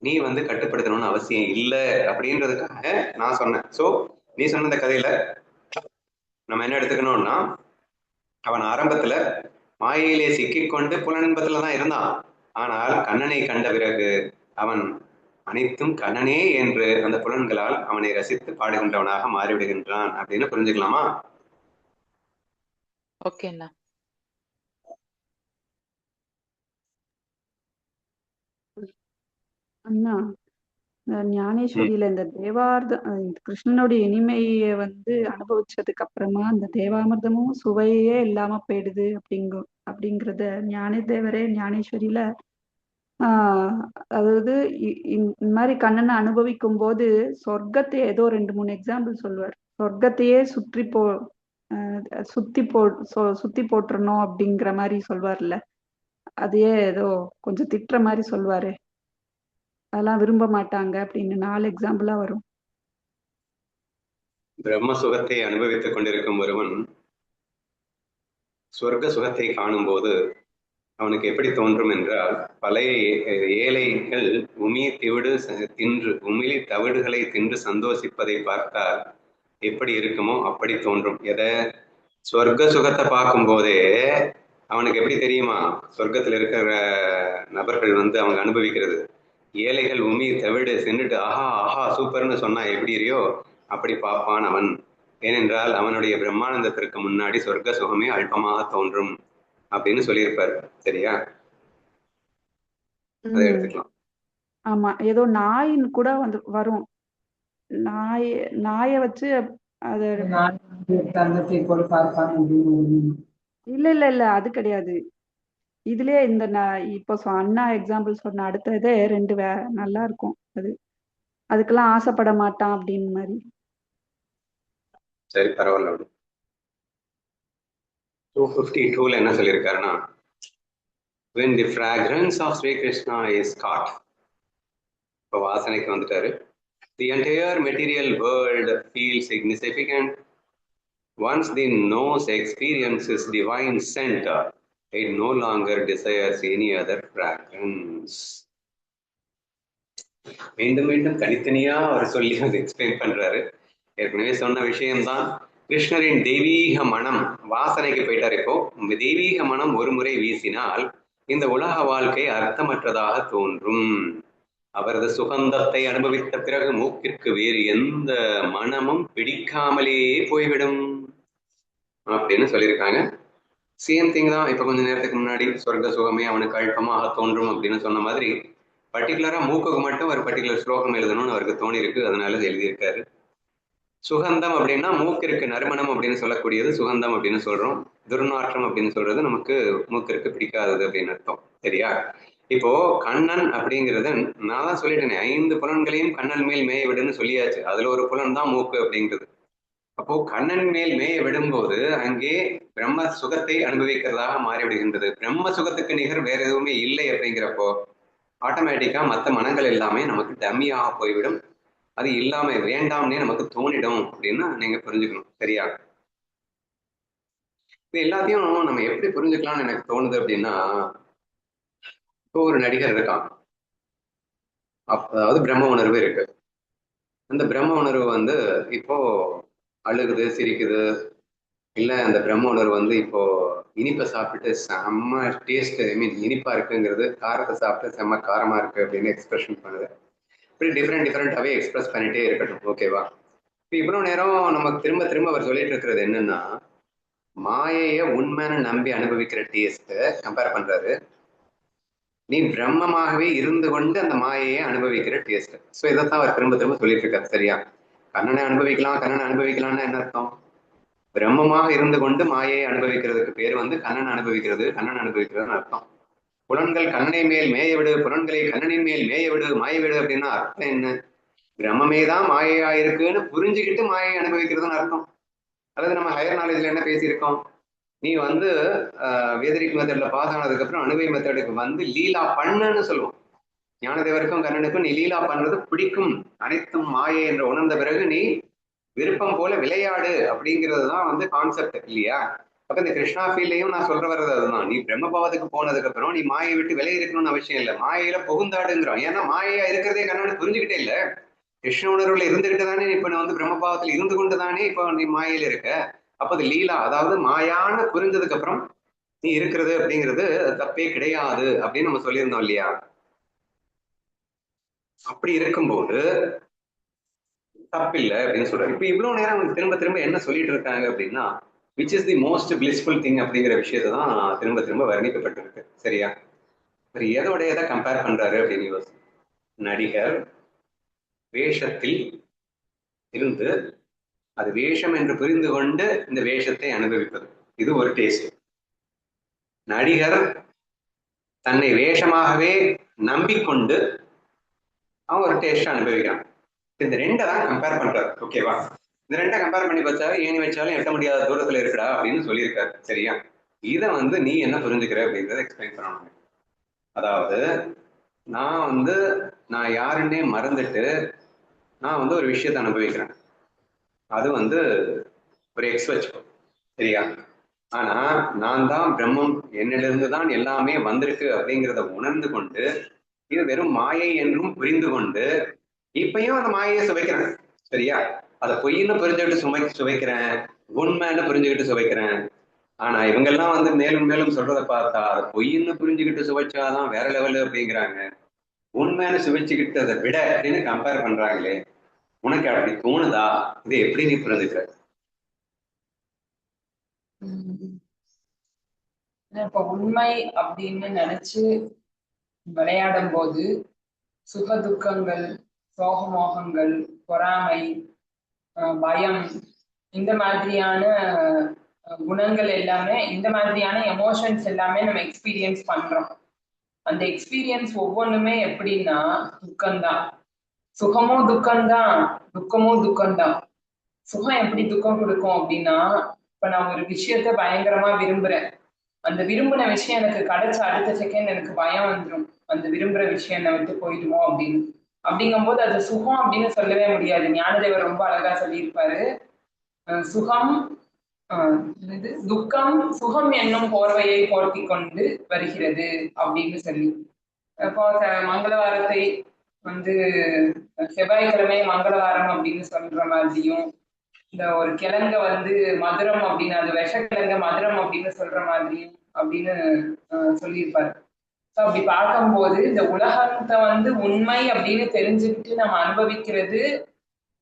நீ கட்டுப்படுத்தணும்னு அவசியம் இல்லை அப்படின்றதுக்காக நான் சொன்னேன். சோ நீ சொன்ன இந்த கதையில நம்ம என்ன எடுத்துக்கணும்னா, அவன் ஆரம்பத்துல மாயையிலே சிக்கிக்கொண்டு புலனின்பத்துலதான் இருந்தான். ஆனால் கண்ணனை கண்ட பிறகு அவன் அனைத்தும் கண்ணனே என்று அந்த புலன்களால் அவனை ரசித்து பாடுகின்றவனாக மாறிவிடுகின்றான் அப்படின்னு புரிஞ்சுக்கலாமா? ஓகேண்ணா. அண்ணா, ஞானேஸ்வரியில இந்த கிருஷ்ணனுடைய இனிமையை அனுபவிச்சதுக்கு அப்புறமா அந்த தேவாமிர்தமும் சுவையே இல்லாம போயிடுது அப்படிங்கறத ஞானதேவரே ஞானேஸ்வரியில அதாவது இந்த மாதிரி கண்ணனை அனுபவிக்கும் போது சொர்க்கத்தை ஏதோ 2-3 எக்ஸாம்பிள் சொல்லுவார். சொர்க்கத்தையே சுத்தி போட்டுறணும் அப்படிங்கிற மாதிரி சொல்வார்ல, அதையே ஏதோ கொஞ்சம் திட்டுற மாதிரி சொல்வாரு. அதெல்லாம் விரும்ப மாட்டாங்க அப்படின்னு 4 எக்ஸாம்பிளா வரும். பிரம்ம சுகத்தை அனுபவித்துக் கொண்டிருக்கும் ஒருவன் சொர்க்க சுகத்தை காணும் போது அவனுக்கு எப்படி தோன்றும் என்றால், பழைய ஏழைகள் உமிழி தவிடுகளை தின்று சந்தோஷிப்பதை பார்த்தால் எப்படி இருக்குமோ அப்படி தோன்றும். எதை? சொர்க்க சுகத்தை பார்க்கும் போதே அவனுக்கு எப்படி தெரியுமா, சொர்க்கத்தில் இருக்கிற நபர்கள் அவங்க அனுபவிக்கிறது. ஏழைகள் தவிடு சென்றுட்டு ஆஹா ஆஹா சூப்பர்னு சொன்னா எப்படி இருக்கியோ அப்படி பார்ப்பான் அவன். ஏனென்றால் அவனுடைய பிரம்மானந்தத்திற்கு முன்னாடி சொர்க்க சுகமே அல்பமாக தோன்றும் அப்படின்னு சொல்லியிருப்பாரு. சரியா? அதை எடுத்துக்கலாம். ஆமா, ஏதோ நாயின்னு கூட வரும். நாய வச்சு அது இல்ல அது கிடையாது. இதுலயே இந்த இப்போ அண்ணா எக்ஸாம்பிள் சொன்ன அடுத்ததே 2 நல்லா இருக்கும். அதுக்கெல்லாம் ஆசைப்பட மாட்டான் அப்படின்னு மாதிரி. சரி, பரவாயில்ல. 252 என்ன சொல்லியிருக்காருன்னா, when the fragrance of Sri Krishna is caught, இப்போ வாசனைக்கு வந்துட்டாரு, the entire material world feels insignificant. Once the nose experiences divine scent, it no longer desires any other fragrance. மீண்டும் மீண்டும் தனித்தனியா அவர் சொல்லி எக்ஸ்பிளைன் பண்றாரு. ஏற்கனவே சொன்ன விஷயம்தான். கிருஷ்ணரின் தெய்வீக மனம் வாசனைக்கு போயிட்டார். இப்போ தெய்வீக மனம் ஒரு முறை வீசினால் இந்த உலக வாழ்க்கை அர்த்தமற்றதாக தோன்றும். அவரது சுகந்தத்தை அனுபவித்த பிறகு மூக்கிற்கு வேறு எந்த மனமும் பிடிக்காமலே போய்விடும் அப்படின்னு சொல்லியிருக்காங்க. சேம் திங் தான். இப்ப கொஞ்ச நேரத்துக்கு முன்னாடி சொர்க்க சுகமே அவனுக்கு அல்பமாக தோன்றும் அப்படின்னு சொன்ன மாதிரி பர்டிகுலரா மூக்குக்கு மட்டும் ஒரு பர்டிகுலர் ஸ்லோகம் எழுதணும்னு அவருக்கு தோணி இருக்கு. அதனால எழுதியிருக்காரு. சுகந்தம் அப்படின்னா மூக்கிற்கு நறுமணம் அப்படின்னு சொல்லக்கூடியது சுகந்தம் அப்படின்னு சொல்றோம். துர்நாற்றம் அப்படின்னு சொல்றது நமக்கு மூக்கிற்கு பிடிக்காதது அப்படின்னு அர்த்தம். சரியா? இப்போ கண்ணன் அப்படிங்கிறது நான் தான் சொல்லிட்டேனே, 5 புலன்களையும் கண்ணன் மேல் மேய விடுன்னு சொல்லியாச்சு. அதுல ஒரு புலன் தான் மூக்கு அப்படிங்கிறது. அப்போ கண்ணன் மேல் மேய விடும்போது அங்கே பிரம்ம சுகத்தை அனுபவிக்கிறதாக மாறிவிடுகின்றது. பிரம்ம சுகத்துக்கு நிகர் வேற எதுவுமே இல்லை அப்படிங்கிறப்போ ஆட்டோமேட்டிக்கா மற்ற மனங்கள் எல்லாமே நமக்கு டம்மியாக போய்விடும். அது இல்லாம வேண்டாம்னே நமக்கு தோணிடும் அப்படின்னு நீங்க புரிஞ்சுக்கணும். சரியா? இது எல்லாத்தையும் நம்ம எப்படி புரிஞ்சுக்கலாம்னு எனக்கு தோணுது அப்படின்னா, இப்போ ஒரு நடிகர் இருக்கான், அதாவது பிரம்ம உணர்வு இருக்கு. அந்த பிரம்ம உணர்வு இப்போ அழுகுது, சிரிக்குது, இல்ல அந்த பிரம்ம உணர்வு இப்போ இனிப்பை சாப்பிட்டு செம்ம டேஸ்ட், ஐ மீன் இனிப்பா இருக்குங்கிறது, காரத்தை சாப்பிட்டு செம்ம காரமா இருக்கு அப்படின்னு எக்ஸ்பிரஷன் பண்ணுது. இப்படி டிஃப்ரெண்டாவே எக்ஸ்பிரஸ் பண்ணிட்டே இருக்கட்டும். ஓகேவா? இப்போ இவ்வளவு நேரம் நமக்கு திரும்ப திரும்ப அவர் சொல்லிட்டு இருக்கிறது என்னன்னா, மாயைய உண்மைன்னு நம்பி அனுபவிக்கிற டேஸ்ட் கம்பேர் பண்றாரு. நீ பிரம்மமாகவே இருந்து கொண்டு அந்த மாயையை அனுபவிக்கிற டேஸ்ட். ஸோ இதைத்தான் அவர் திரும்ப திரும்ப சொல்லிட்டு இருக்காரு. சரியா? கண்ணனை அனுபவிக்கலாம்னு என்ன அர்த்தம்? பிரம்மமாக இருந்து கொண்டு மாயை அனுபவிக்கிறதுக்கு பேர் வந்து கண்ணன் அனுபவிக்கிறதுன்னு அர்த்தம். புலன்கள் கண்ணனை மேல் மேய விடு, புலன்களை கண்ணனின் மேல் மேய விடு, மாய விடு அப்படின்னா அர்த்தம் என்ன? பிரம்மமே தான் மாயையா இருக்குன்னு புரிஞ்சுக்கிட்டு மாயை அனுபவிக்கிறதுன்னு அர்த்தம். அல்லது நம்ம ஹையர் நாலேஜ்ல என்ன பேசியிருக்கோம், நீ வந்து வேதரிக் மெத்தட்ல பாஸ் ஆனதுக்கு அப்புறம் அனுபவி மெத்தடுக்கு வந்து லீலா பண்ணுன்னு சொல்லுவோம். ஞானதேவருக்கும் கண்ணனுக்கும் நீ லீலா பண்றது பிடிக்கும், அனைத்தும் மாயை என்று உணர்ந்த பிறகு நீ விருப்பம் போல விளையாடு அப்படிங்கிறது தான் வந்து கான்செப்ட் இல்லையா? அப்ப இந்த கிருஷ்ணா ஃபீல்லையும் நான் சொல்ற வர்றது அதுதான். நீ பிரம்மபாவத்துக்கு போனதுக்கு அப்புறம் நீ மாயை விட்டு விலை இருக்கணும்னு அவசியம் இல்லை, மாயையில புகுந்தாடுங்கிறோம். ஏன்னா மாயையா இருக்கிறதே கண்ணனு புரிஞ்சுக்கிட்டே இல்லை. கிருஷ்ண உணர்வுல இருந்துகிட்டு தானே இப்ப நான் வந்து பிரம்மபாவத்துல இருந்து கொண்டு தானே இப்போ நீ மாயையில இருக்க. அப்ப அது லீலா, அதாவது மாயான்னு புரிஞ்சதுக்கு அப்புறம் நீ இருக்கிறது அப்படிங்கிறது தப்பே கிடையாது அப்படின்னு நம்ம சொல்லியிருந்தோம் இல்லையா? அப்படி இருக்கும்போது தப்பில்லை அப்படின்னு சொல்றாரு. இப்ப இவ்வளவு நேரம் அவங்க திரும்ப திரும்ப என்ன சொல்லிட்டு இருக்காங்க அப்படின்னா, which is the most blissful thing அப்படிங்கிற விஷயத்தை தான் திரும்ப திரும்ப வர்ணிக்கப்பட்டிருக்கு. சரியா? அவர் எதோட எதை கம்பேர் பண்றாரு அப்படின்னு யோசி. நடிகர் வேஷத்தில் இருந்து அது வேஷம் என்று புரிந்து கொண்டு இந்த வேஷத்தை அனுபவிப்பது, இது ஒரு டேஸ்ட். நடிகர் தன்னை வேஷமாகவே நம்பிக்கொண்டு அவன் ஒரு டேஸ்ட் அனுபவிக்கிறான். இந்த ரெண்டை தான் கம்பேர் பண்றாரு. ஓகேவா? இந்த ரெண்டை கம்பேர் பண்ணி வச்சா ஏணி வச்சாலும் எட்ட முடியாத தூரத்துல இருக்குடா அப்படின்னு சொல்லியிருக்காரு. சரியா? இதை வந்து நீ என்ன புரிஞ்சுக்கிற அப்படிங்கிறத எக்ஸ்பிளைன் பண்ணணும். அதாவது நான் யாருன்னே மறந்துட்டு நான் வந்து ஒரு விஷயத்தை அனுபவிக்கிறேன். அது வந்து ஒரு எக்ஸ் வச்சுக்கோ. சரியா? ஆனா நான் தான் பிரம்மம், என்னிலிருந்து தான் எல்லாமே வந்திருக்கு அப்படிங்கிறத உணர்ந்து கொண்டு இது வெறும் மாயை என்றும் புரிந்து கொண்டு இப்பயும் அந்த மாயையை சுவைக்கிறேன். சரியா? அதை பொய்ன்னு புரிஞ்சுக்கிட்டு சுவைக்கிறேன், உண்மைன்னு புரிஞ்சுக்கிட்டு சுவைக்கிறேன். ஆனா இவங்கெல்லாம் வந்து மேலும் மேலும் சொல்றதை பார்த்தா அதை பொய்ன்னு புரிஞ்சுக்கிட்டு சுவைச்சாதான் வேற லெவலு அப்படிங்கிறாங்க. உண்மைன்னு சுவைச்சுக்கிட்டதை விட அப்படின்னு கம்பேர் பண்றாங்களே, உனக்கு அப்படி தோணுதா? இதை எப்படி நீ புரிஞ்சுக்கிற? இப்ப உண்மை அப்படின்னு நினைச்சு விளையாடும் போது சுக துக்கங்கள், சோகமோகங்கள், பொறாமை, பயம், இந்த மாதிரியான குணங்கள் எல்லாமே, இந்த மாதிரியான எமோஷன்ஸ் எல்லாமே நம்ம எக்ஸ்பீரியன்ஸ் பண்றோம். அந்த எக்ஸ்பீரியன்ஸ் ஒவ்வொன்றுமே எப்படின்னா துக்கம்தான். சுகமும் துக்கம்தான், துக்கமும் துக்கம்தான். சுகம் எப்படி துக்கம் கொடுக்கும் அப்படின்னா, இப்ப நான் ஒரு விஷயத்த பயங்கரமா விரும்புறேன். அந்த விரும்பின விஷயம் எனக்கு கிடைச்ச அடுத்த செகண்ட் எனக்கு பயம் வந்துடும், அந்த விரும்புற விஷயம் என்னை விட்டு போயிடுமோ அப்படின்னு. அப்படிங்கும்போது அது சுகம் அப்படின்னு சொல்லவே முடியாது. ஞானதேவர் ரொம்ப அழகா சொல்லியிருப்பாரு, சுகம் துக்கம் சுகம் என்னும் போர்வையை போர்த்தி கொண்டு வருகிறது அப்படின்னு சொல்லி. இப்போ மங்களவாரத்தை வந்து செவ்வாய்க்கிழமை மங்களவாரம் அப்படின்னு சொல்ற மாதிரியும், இந்த ஒரு கிழங்க வந்து மதுரம் அப்படின்னு, அது விஷக்கிழங்க மதுரம் அப்படின்னு சொல்ற மாதிரியும் அப்படின்னு சொல்லியிருப்பாரு. ஸோ அப்படி பார்க்கும்போது இந்த உலகத்தை வந்து உண்மை அப்படின்னு தெரிஞ்சுக்கிட்டு நம்ம அனுபவிக்கிறது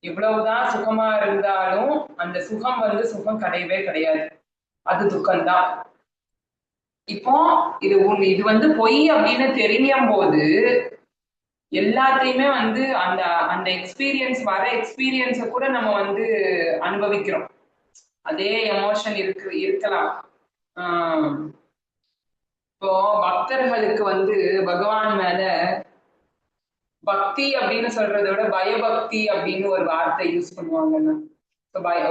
எவ்வளவுதான் சுகமா இருந்தாலும் அந்த சுகம் வந்து சுகம் கிடையவே கிடையாது, அது துக்கம்தான். இப்போ இது வந்து பொய் அப்படின்னு தெரியும் போது எல்லாத்தையுமே வந்து அந்த அந்த எக்ஸ்பீரியன்ஸ் வர எக்ஸ்பீரியன்ஸை கூட நம்ம வந்து அனுபவிக்கிறோம். அதே எமோஷன் இருக்கலாம். இப்போ பக்தர்களுக்கு வந்து பகவான் மேல பக்தி அப்படின்னு சொல்றதை விட பயபக்தி அப்படின்னு ஒரு வார்த்தை யூஸ் பண்ணுவாங்கன்னா,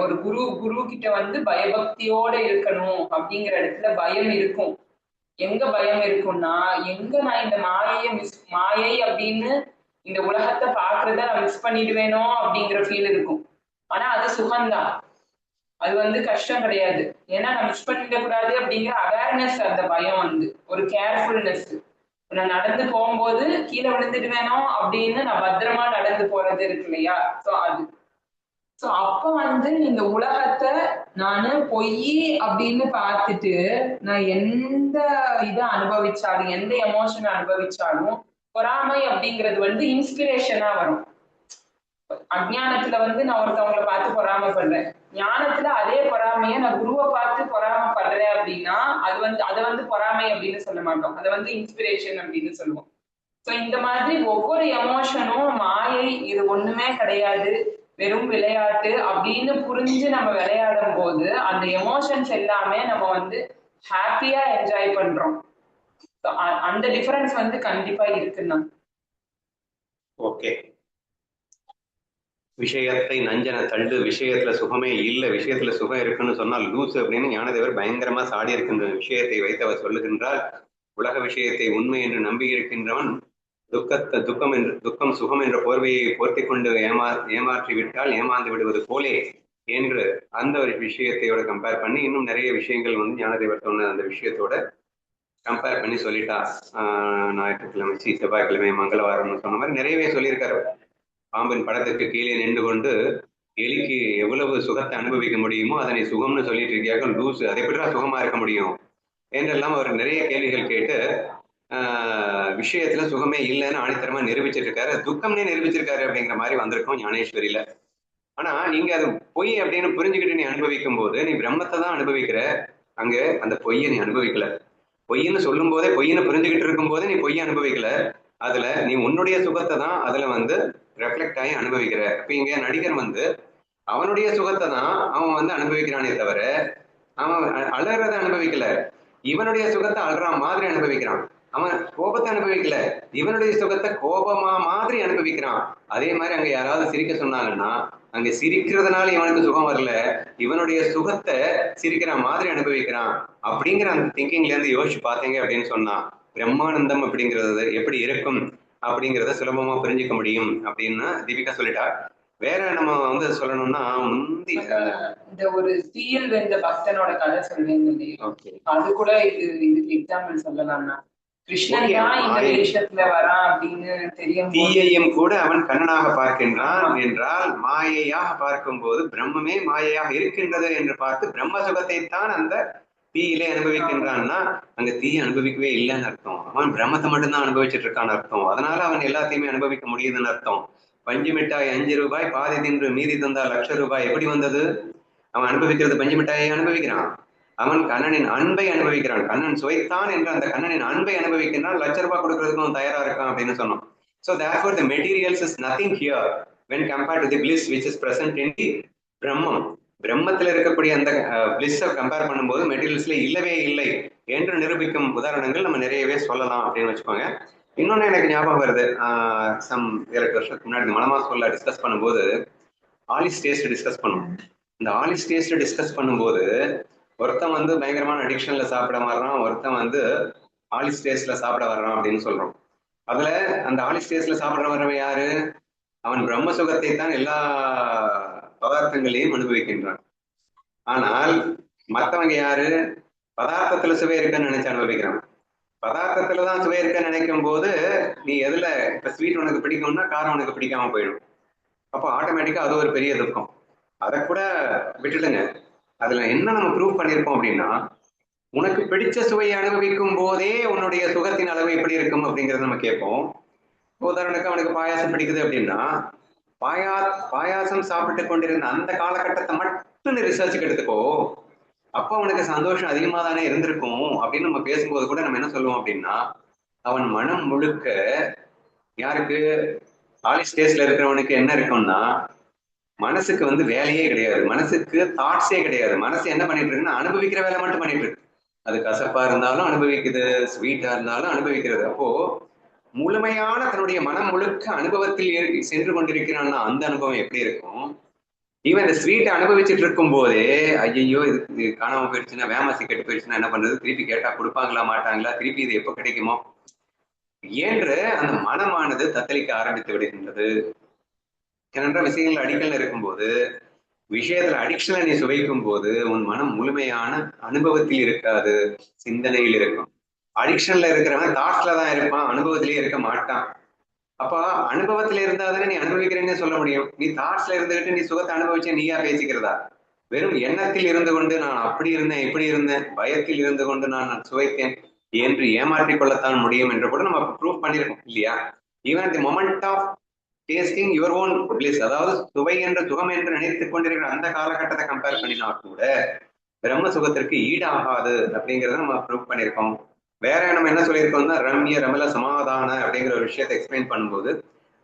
ஒரு குரு கிட்ட வந்து பயபக்தியோட இருக்கணும் அப்படிங்கிற இடத்துல பயம் இருக்கும். எங்க பயம் இருக்கும்னா, எங்க நான் இந்த மாயை அப்படின்னு இந்த உலகத்தை பாக்குறத நான் மிஸ் பண்ணிடுவேனோ அப்படிங்கிற ஃபீல் இருக்கும். ஆனா அது சுகம்தான், அது வந்து கஷ்டம் கிடையாது. ஏன்னா நான் மிஸ் பண்ணிட கூடாது அப்படிங்கிற அவேர்னஸ், அந்த பயம் வந்து ஒரு கேர்ஃபுல்னஸ். நான் நடந்து போகும்போது கீழே விழுந்துடுவேனோ அப்படின்னு நான் பத்திரமா நடந்து போறது இருக்கு இல்லையா? சோ அப்ப வந்து இந்த உலகத்தை நானு பொய் அப்படின்னு பார்த்துட்டு நான் எந்த இதை அனுபவிச்சாலும், எந்த எமோஷனை அனுபவிச்சாலும் பொறாமை அப்படிங்கிறது வந்து இன்ஸ்பிரேஷனா வரும். அஞ்ஞானத்துல வந்து நான் ஒருத்தவங்களை பார்த்து பொறாமைப்படுறேன், ஞானத்துல அதே பொறாமையை நான் குருவை பார்த்து பொறாமைப்படுறேன் அப்படின்னா அதை வந்து பொறாமை அப்படின்னு சொல்ல மாட்டோம், அதை வந்து இன்ஸ்பிரேஷன் அப்படின்னு சொல்லுவோம். ஸோ இந்த மாதிரி ஒவ்வொரு எமோஷனும் மாயை, இது ஒண்ணுமே கிடையாது, வெறும் விளையாட்டு அப்படின்னு புரிஞ்சு நம்ம விளையாடும் போது அந்த எமோஷன்ஸ் எல்லாமே நம்ம வந்து ஹாப்பியா என்ஜாய் பண்றோம். அந்த டிஃபரன்ஸ் வந்து கண்டிப்பா இருக்குண்ணா. ஓகே, விஷயத்தை நஞ்சன தள்ளு, விஷயத்துல சுகமே இல்லை, விஷயத்துல சுகம் இருக்குன்னு சொன்னால் லூசு அப்படின்னு ஞானதேவர் பயங்கரமா சாடி இருக்கின்ற விஷயத்தை வைத்தவர் சொல்லுகின்றார். உலக விஷயத்தை உண்மை என்று நம்பி இருக்கின்றவன் துக்கம் சுகம் என்ற போர்வையை போர்த்தி கொண்டு ஏமாற்றி விட்டால் ஏமாந்து விடுவது போலே என்று அந்த ஒரு விஷயத்தையோட கம்பேர் பண்ணி இன்னும் நிறைய விஷயங்கள் வந்து ஞானதேவர் சொன்ன அந்த விஷயத்தோட கம்பேர் பண்ணி சொல்லிட்டா. ஞாயிற்றுக்கிழமை செவ்வாய்க்கிழமை மங்களவாரம்னு சொன்ன மாதிரி நிறையவே சொல்லியிருக்காரு. பாம்பின் படத்துக்கு கீழே நின்று கொண்டு எலிக்கு எவ்வளவு சுகத்தை அனுபவிக்க முடியுமோ அதனை சுகம்னு சொல்லிட்டு இருக்கியாக லூசு, அதை எப்படிதான் சுகமா இருக்க முடியும் என்றெல்லாம் அவர் நிறைய கேள்விகள் கேட்டு விஷயத்துல சுகமே இல்லைன்னு ஆணித்தரமா நிரூபிச்சிட்டு இருக்காரு. துக்கம்னே நிரூபிச்சிருக்காரு அப்படிங்கிற மாதிரி வந்திருக்கோம் ஞானேஸ்வரியில. ஆனா நீங்க அது பொய் அப்படின்னு புரிஞ்சுக்கிட்டு நீ அனுபவிக்கும் போது நீ பிரம்மத்தை தான் அனுபவிக்கிற, அங்க அந்த பொய்யை நீ அனுபவிக்கல. பொய்ன்னு சொல்லும் போதே பொய்ன்னு புரிஞ்சுக்கிட்டு இருக்கும் போதே நீ பொய்யை அனுபவிக்கல, அதுல நீ உன்னுடைய சுகத்தை தான் அதுல வந்து ரெஃப்ளெக்ட் ஆகி அனுபவிக்கிற. இப்ப இங்க நடிகர் வந்து அவனுடைய சுகத்தை தான் அவன் வந்து அனுபவிக்கிறானே தவிர அவன் அழறத அனுபவிக்கல, இவனுடைய சுகத்தை அழுறா மாதிரி அனுபவிக்கிறான். அவன் கோபத்தை அனுபவிக்கல, இவனுடைய சுகத்தை கோபமா மாதிரி அனுபவிக்கிறான். அதே மாதிரி அங்க யாராவது சிரிக்க சொன்னாங்கன்னா அங்க சிரிக்கிறதுனால இவனுக்கு சுகம் வரல, இவனுடைய சுகத்தை சிரிக்கிற மாதிரி அனுபவிக்கிறான். அப்படிங்கிற அந்த திங்கிங்ல இருந்து யோசிச்சு பார்த்தீங்க அப்படின்னு சொன்னா பிரம்மானந்தம் அப்படிங்கிறது எப்படி இருக்கும் அப்படிங்கிறத சுலபமா புரிஞ்சுக்க முடியும் அப்படின்னு தீபிகா சொல்லிட்டா. வேற நம்ம வந்து சொல்லணும்னா முந்தி இந்த ஒரு தீயில் வெந்த பக்தனோட கதை சொல்றீங்க இல்லையா, அது கூட இதுக்கு எக்ஸாம்பிள் சொல்லலாம்னா கிருஷ்ணன் தான் இந்த வேஷத்துல வரான் அப்படின்னு தெரியும். தீயையும் கூட அவன் கண்ணனாக பார்க்கின்றான் என்றால் மாயையாக பார்க்கும் போது பிரம்மமே மாயையாக இருக்கின்றது என்று பார்த்து பிரம்ம சுகத்தை தான் அந்த தீயிலே அனுபவிக்கின்றான்னா அங்க தீயை அனுபவிக்கவே இல்லைன்னு அர்த்தம். அவன் பிரம்மத்தை மட்டும்தான் அனுபவிச்சுட்டு இருக்கான்னு அர்த்தம். அதனால அவன் எல்லாத்தையுமே அனுபவிக்க முடியுதுன்னு அர்த்தம். பஞ்சு மிட்டாய் 5 ரூபாய் பாதி தின்று மீதி தந்தா ₹1,00,000 எப்படி வந்தது? அவன் அனுபவிக்கிறது பஞ்சு மிட்டாயை அனுபவிக்கிறான், அவன் கண்ணனின் அன்பை அனுபவிக்கிறான். கண்ணன் சுவைத்தான் என்று அந்த கண்ணனின் அன்பை அனுபவிக்கிறான். ₹1,00,000 கொடுக்கறதுக்கு அவன் தயாரா இருக்கான் அப்படின்னு சொன்னோம். So therefore the materials is nothing here when compared to the bliss which is present in the Brahman. பிரம்மத்தில் இருக்கக்கூடிய அந்த பிளிஸ்ஸை கம்பேர் பண்ணும்போது மெட்டீரியல்ஸ்ல இல்லவே இல்லை என்று நிரூபிக்கும் உதாரணங்கள் நம்ம நிறையவே சொல்லலாம் அப்படின்னு வச்சுக்கோங்க. இன்னொன்னு எனக்கு ஞாபகம் வருது, 7 வருஷத்துக்கு முன்னாடி மனமா சொல்ல டிஸ்கஸ் பண்ணும்போது ஆலிஸ் டேஸ்ட் டிஸ்கஸ் பண்ணுவோம். இந்த ஆலிஸ் டேஸ்ட் டிஸ்கஸ் பண்ணும்போது ஒருத்தன் வந்து பயங்கரமான அடிக்ஷன்ல சாப்பிட வர்றான், ஒருத்தன் வந்து ஆலிஸ் டேஸ்ட்ல சாப்பிட வர்றான் அப்படின்னு சொல்றோம். அதுல அந்த ஆலிஸ் டேஸ்ட்ல சாப்பிட வர்றவன் யாரு? அவன் பிரம்ம சுகத்தை தான் எல்லா பதார்த்தங்களையும் அனுபவிக்கின்றான். ஆனால் மற்றவங்க யாரு? பதார்த்தத்துல சுவை இருக்குன்னு நினைச்சு அனுபவிக்கிறான். பதார்த்தத்துலதான் சுவை இருக்குன்னு நினைக்கும் போது நீ எதுல இப்ப ஸ்வீட் உனக்கு பிடிக்கும்னா காரம் உனக்கு பிடிக்காம போயிடும். அப்போ ஆட்டோமேட்டிக்கா அது ஒரு பெரிய துக்கம். அதை கூட விட்டுடுங்க. அதுல என்ன நம்ம ப்ரூவ் பண்ணியிருப்போம் அப்படின்னா உனக்கு பிடிச்ச சுவையை அனுபவிக்கும் போதே உன்னுடைய சுகத்தின் அளவு எப்படி இருக்கும் அப்படிங்கறத நம்ம கேட்போம். உதாரணத்துக்கு அவனுக்கு பாயாசம் பிடிக்குது அப்படின்னா பாயாசம் சாப்பிட்டு கொண்டிருந்த அந்த காலகட்டத்தை மட்டும் ரிசர்ச்சுக்கு எடுத்துக்கோ, அப்போ அவனுக்கு சந்தோஷம் அதிகமா தானே இருந்திருக்கும் அப்படின்னு நம்ம பேசும்போது கூட நம்ம என்ன சொல்லுவோம் அப்படின்னா அவன் மனம் முழுக்க யாருக்கு? ஆலிஸ் ஸ்டேஜ்ல இருக்கிறவனுக்கு என்ன இருக்கும்னா மனசுக்கு வந்து வேலையே கிடையாது, மனசுக்கு தாட்ஸே கிடையாது. மனசு என்ன பண்ணிட்டு இருக்குன்னா அனுபவிக்கிற வேலை மட்டும் பண்ணிட்டு இருக்கு. அது கசப்பா இருந்தாலும் அனுபவிக்குது, ஸ்வீட்டா இருந்தாலும் அனுபவிக்கிறது. அப்போ முழுமையான தன்னுடைய மனம் முழுக்க அனுபவத்தில் சென்று கொண்டிருக்கிறான்னா அந்த அனுபவம் எப்படி இருக்கும்? இவன் இந்த ஸ்வீட்டை அனுபவிச்சுட்டு இருக்கும் போதே ஐயோ இது காணாம போயிடுச்சுன்னா, வேமாசி கெட்டு போயிடுச்சுன்னா என்ன பண்றது, திருப்பி கேட்டா கொடுப்பாங்களா மாட்டாங்களா, திருப்பி இது எப்போ கிடைக்குமோ என்று அந்த மனமானது தத்தளிக்க ஆரம்பித்து விடுகின்றது. ஏனென்றால் விஷயங்கள் அடிக்கல் இருக்கும்போது விஷயத்துல அடிக்ஷனை நீ சுவைக்கும் போது உன் மனம் முழுமையான அனுபவத்தில் இருக்காது, சிந்தனையில் இருக்கும். அடிக்ஷன்ல இருக்கிறவன் தாட்ஸ்ல தான் இருப்பான், அனுபவத்திலேயே இருக்க மாட்டான். அப்ப அனுபவத்துல இருந்தா தானே நீ அனுபவிக்கிறேன்னு சொல்ல முடியும். நீ தாட்ஸ்ல இருந்துகிட்டு நீ சுகத்தை அனுபவிச்ச நீயா பேசிக்கிறதா? வெறும் எண்ணத்தில் இருந்து கொண்டு நான் அப்படி இருந்தேன் இப்படி இருந்தேன், பயத்தில் இருந்து கொண்டு நான் சுவைத்தேன் என்று ஏமாற்றிக் கொள்ளத்தான் முடியும் என்று கூட நம்ம ப்ரூவ் பண்ணிருக்கோம் இல்லையா? Even the moment of tasting your own bliss, அதாவது சுவை என்று சுகம் என்று நினைத்துக் கொண்டிருக்கிற அந்த காலகட்டத்தை கம்பேர் பண்ணினா கூட பிரம்ம சுகத்திற்கு ஈடாகாது அப்படிங்கிறத நம்ம ப்ரூவ் பண்ணியிருக்கோம். வேற நம்ம என்ன சொல்லியிருக்கோம்னா ரம்ய ரமல சமாதான அப்படிங்கிற ஒரு விஷயத்தை எக்ஸ்பிளைன் பண்ணும்போது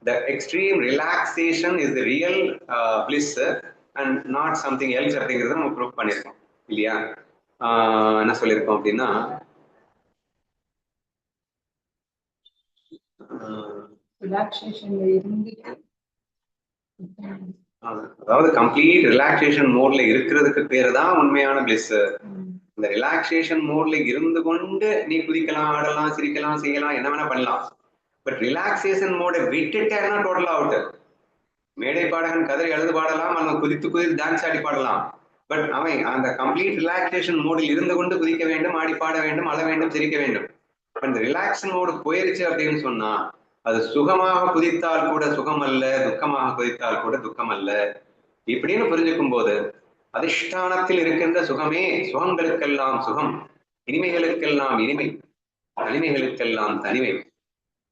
The extreme relaxation is the real bliss and not something else அப்படிங்கிறத நம்ம ப்ரூவ் பண்ணியிருக்கோம் இல்லையா? என்ன சொல்லியிருக்கோம் அப்படின்னா, அதாவது கம்ப்ளீட் ரிலாக்ஸேஷன் மோட்ல இருக்கிறதுக்கு பேரு தான் உண்மையான பிளிஸ். இந்த ரிலாக்ஸேஷன் மோட்ல இருந்து கொண்டு நீ குதிக்கலாம், ஆடலாம், சிரிக்கலாம், செய்யலாம், என்ன வேணா பண்ணலாம். பட் ரிலாக்ஸேஷன் மோட விட்டுட்டேன்னா டோட்டல் அவுட். மேடை பாடகன் கதறி எழுது பாடலாம், அல்லது குதித்து டான்ஸ் ஆடி பாடலாம். பட் அவன் அந்த கம்ப்ளீட் ரிலாக்ஸேஷன் மோடில் இருந்து கொண்டு குதிக்க வேண்டும், ஆடி பாட வேண்டும், அழ வேண்டும், சிரிக்க வேண்டும். அந்த ரிலாக்ஸன் மோடு போயிருச்சு அப்படின்னு சொன்னா அது சுகமாக குதித்தால் கூட சுகம் அல்ல, துக்கமாக குதித்தால் கூட துக்கம் அல்ல இப்படின்னு புரிஞ்சுக்கும் போது அதிஷ்டானத்தில் இருக்கின்ற சுகமே சுகங்களுக்கெல்லாம் சுகம், இனிமைகளுக்கெல்லாம் இனிமை, தனிமைகளுக்கெல்லாம் தனிமை,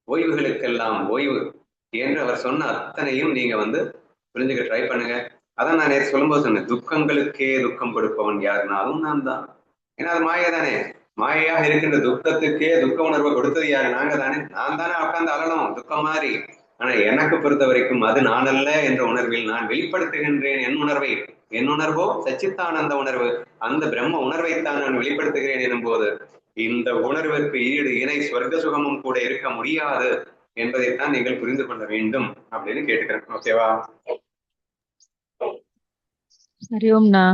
ஓய்வுகளுக்கெல்லாம் ஓய்வு என்று அவர் சொன்ன அத்தனையும் நீங்க புரிஞ்சுக்க ட்ரை பண்ணுங்க. அதான் நான் நேற்று சொல்லும்போது சொன்னேன், துக்கங்களுக்கே துக்கம் கொடுப்பவன் யாருனாலும் நான் தான். ஏன்னா அது மாயை தானே. மாயையாக இருக்கின்ற துக்கத்துக்கே துக்க உணர்வை கொடுத்தது யாரு? நாங்க தானே. நான் தானே உட்காந்து அழணும் துக்கம் மாதிரி. ஆனா எனக்கு பொறுத்த வரைக்கும் அது நான் அல்ல என்ற உணர்வில் நான் வெளிப்படுத்துகின்றேன் என் உணர்வை. என் உணர்வோ சச்சித்தானந்த உணர்வு, அந்த பிரம்ம உணர்வைத்தான் நான் வெளிப்படுத்துகிறேன் எனும் போது இந்த உணர்வுக்கு ஈடு இணை ஸ்வர்க்க சுகமும் கூட இருக்க முடியாது என்பதைத்தான் நீங்கள் புரிந்து கொள்ள வேண்டும் அப்படின்னு கேட்டுக்கிறேன். ஓகேவா? சரி ஓம்ண்ணா.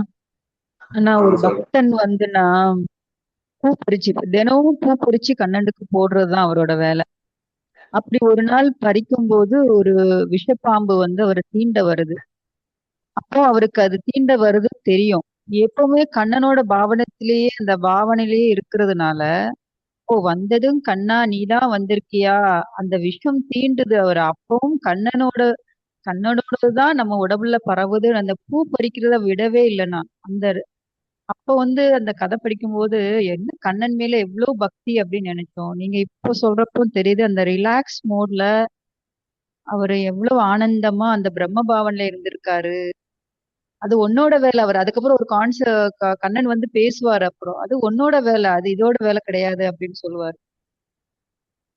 ஆனா ஒரு பக்தன் பூ பறிச்சு தினமும் பூ பறிச்சு கண்ணனுக்கு போடுறதுதான் அவரோட வேலை. அப்படி ஒரு நாள் பறிக்கும் போது ஒரு விஷப்பாம்பு அவரை தீண்ட வருது. அப்போ அவருக்கு அது தீண்ட வருது தெரியும். எப்பவுமே கண்ணனோட அந்த பாவனையிலேயே இருக்கிறதுனால, ஓ வந்ததும் கண்ணா நீதான் வந்திருக்கியா, அந்த விஷம் தீண்டுது அவர். அப்பவும் கண்ணனோடதான் நம்ம உடம்புல பரவுது. அந்த பூ பறிக்கிறத விடவே இல்லைன்னா அப்ப அந்த கதை படிக்கும்போது என்ன கண்ணன் மேல எவ்வளவு பக்தி அப்படின்னு நினைச்சோம். நீங்க இப்போ சொல்றப்போ தெரியுது அந்த ரிலாக்ஸ் மோட்ல அவரு எவ்வளவு ஆனந்தமா அந்த பிரம்ம பாவன்ல இருந்திருக்காரு. அது உன்னோட வேலை. அவர் அதுக்கப்புறம் ஒரு கண்ணன் பேசுவாரு. அப்புறம் அது உன்னோட வேலை, அது இதோட வேலை கிடையாது அப்படின்னு சொல்லுவாரு.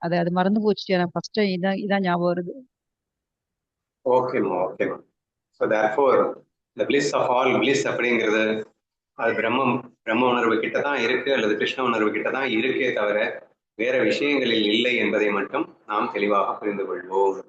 அது மறந்து போச்சு. எனக்கு ஃபர்ஸ்ட் இதான் ஞாபகம் வருது. ஓகேமா, ஓகேமா. So therefore the bliss of all bliss அப்படிங்கிறது அது பிரம்ம உணர்வு கிட்ட தான் இருக்கு, அல்லது கிருஷ்ண உணர்வு கிட்ட தான் இருக்கே தவிர வேற விஷயங்களில் இல்லை என்பதை மட்டும் நாம் தெளிவாக புரிந்து கொள்வோம்.